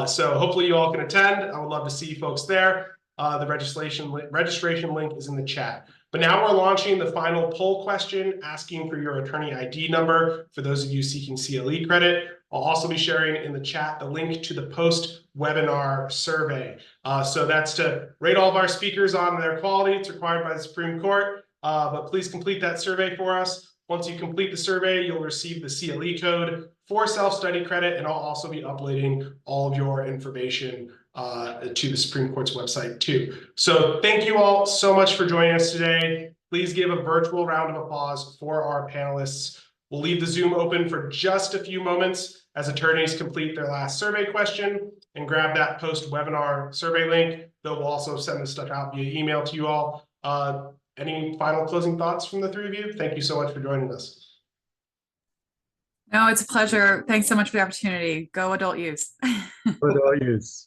[SPEAKER 1] So hopefully you all can attend. I would love to see folks there. The registration link is in the chat. But now we're launching the final poll question, asking for your attorney ID number for those of you seeking CLE credit. I'll also be sharing in the chat the link to the post-webinar survey. So that's to rate all of our speakers on their quality. It's required by the Supreme Court, but please complete that survey for us. Once you complete the survey, you'll receive the CLE code for self-study credit, and I'll also be uploading all of your information to the Supreme Court's website too. So thank you all so much for joining us today. Please give a virtual round of applause for our panelists. We'll leave the Zoom open for just a few moments as attorneys complete their last survey question and grab that post-webinar survey link. They'll also send this stuff out via email to you all. Any final closing thoughts from the three of you? Thank you so much for joining us.
[SPEAKER 2] No, it's a pleasure. Thanks so much for the opportunity. Go adult use.
[SPEAKER 4] Adult use.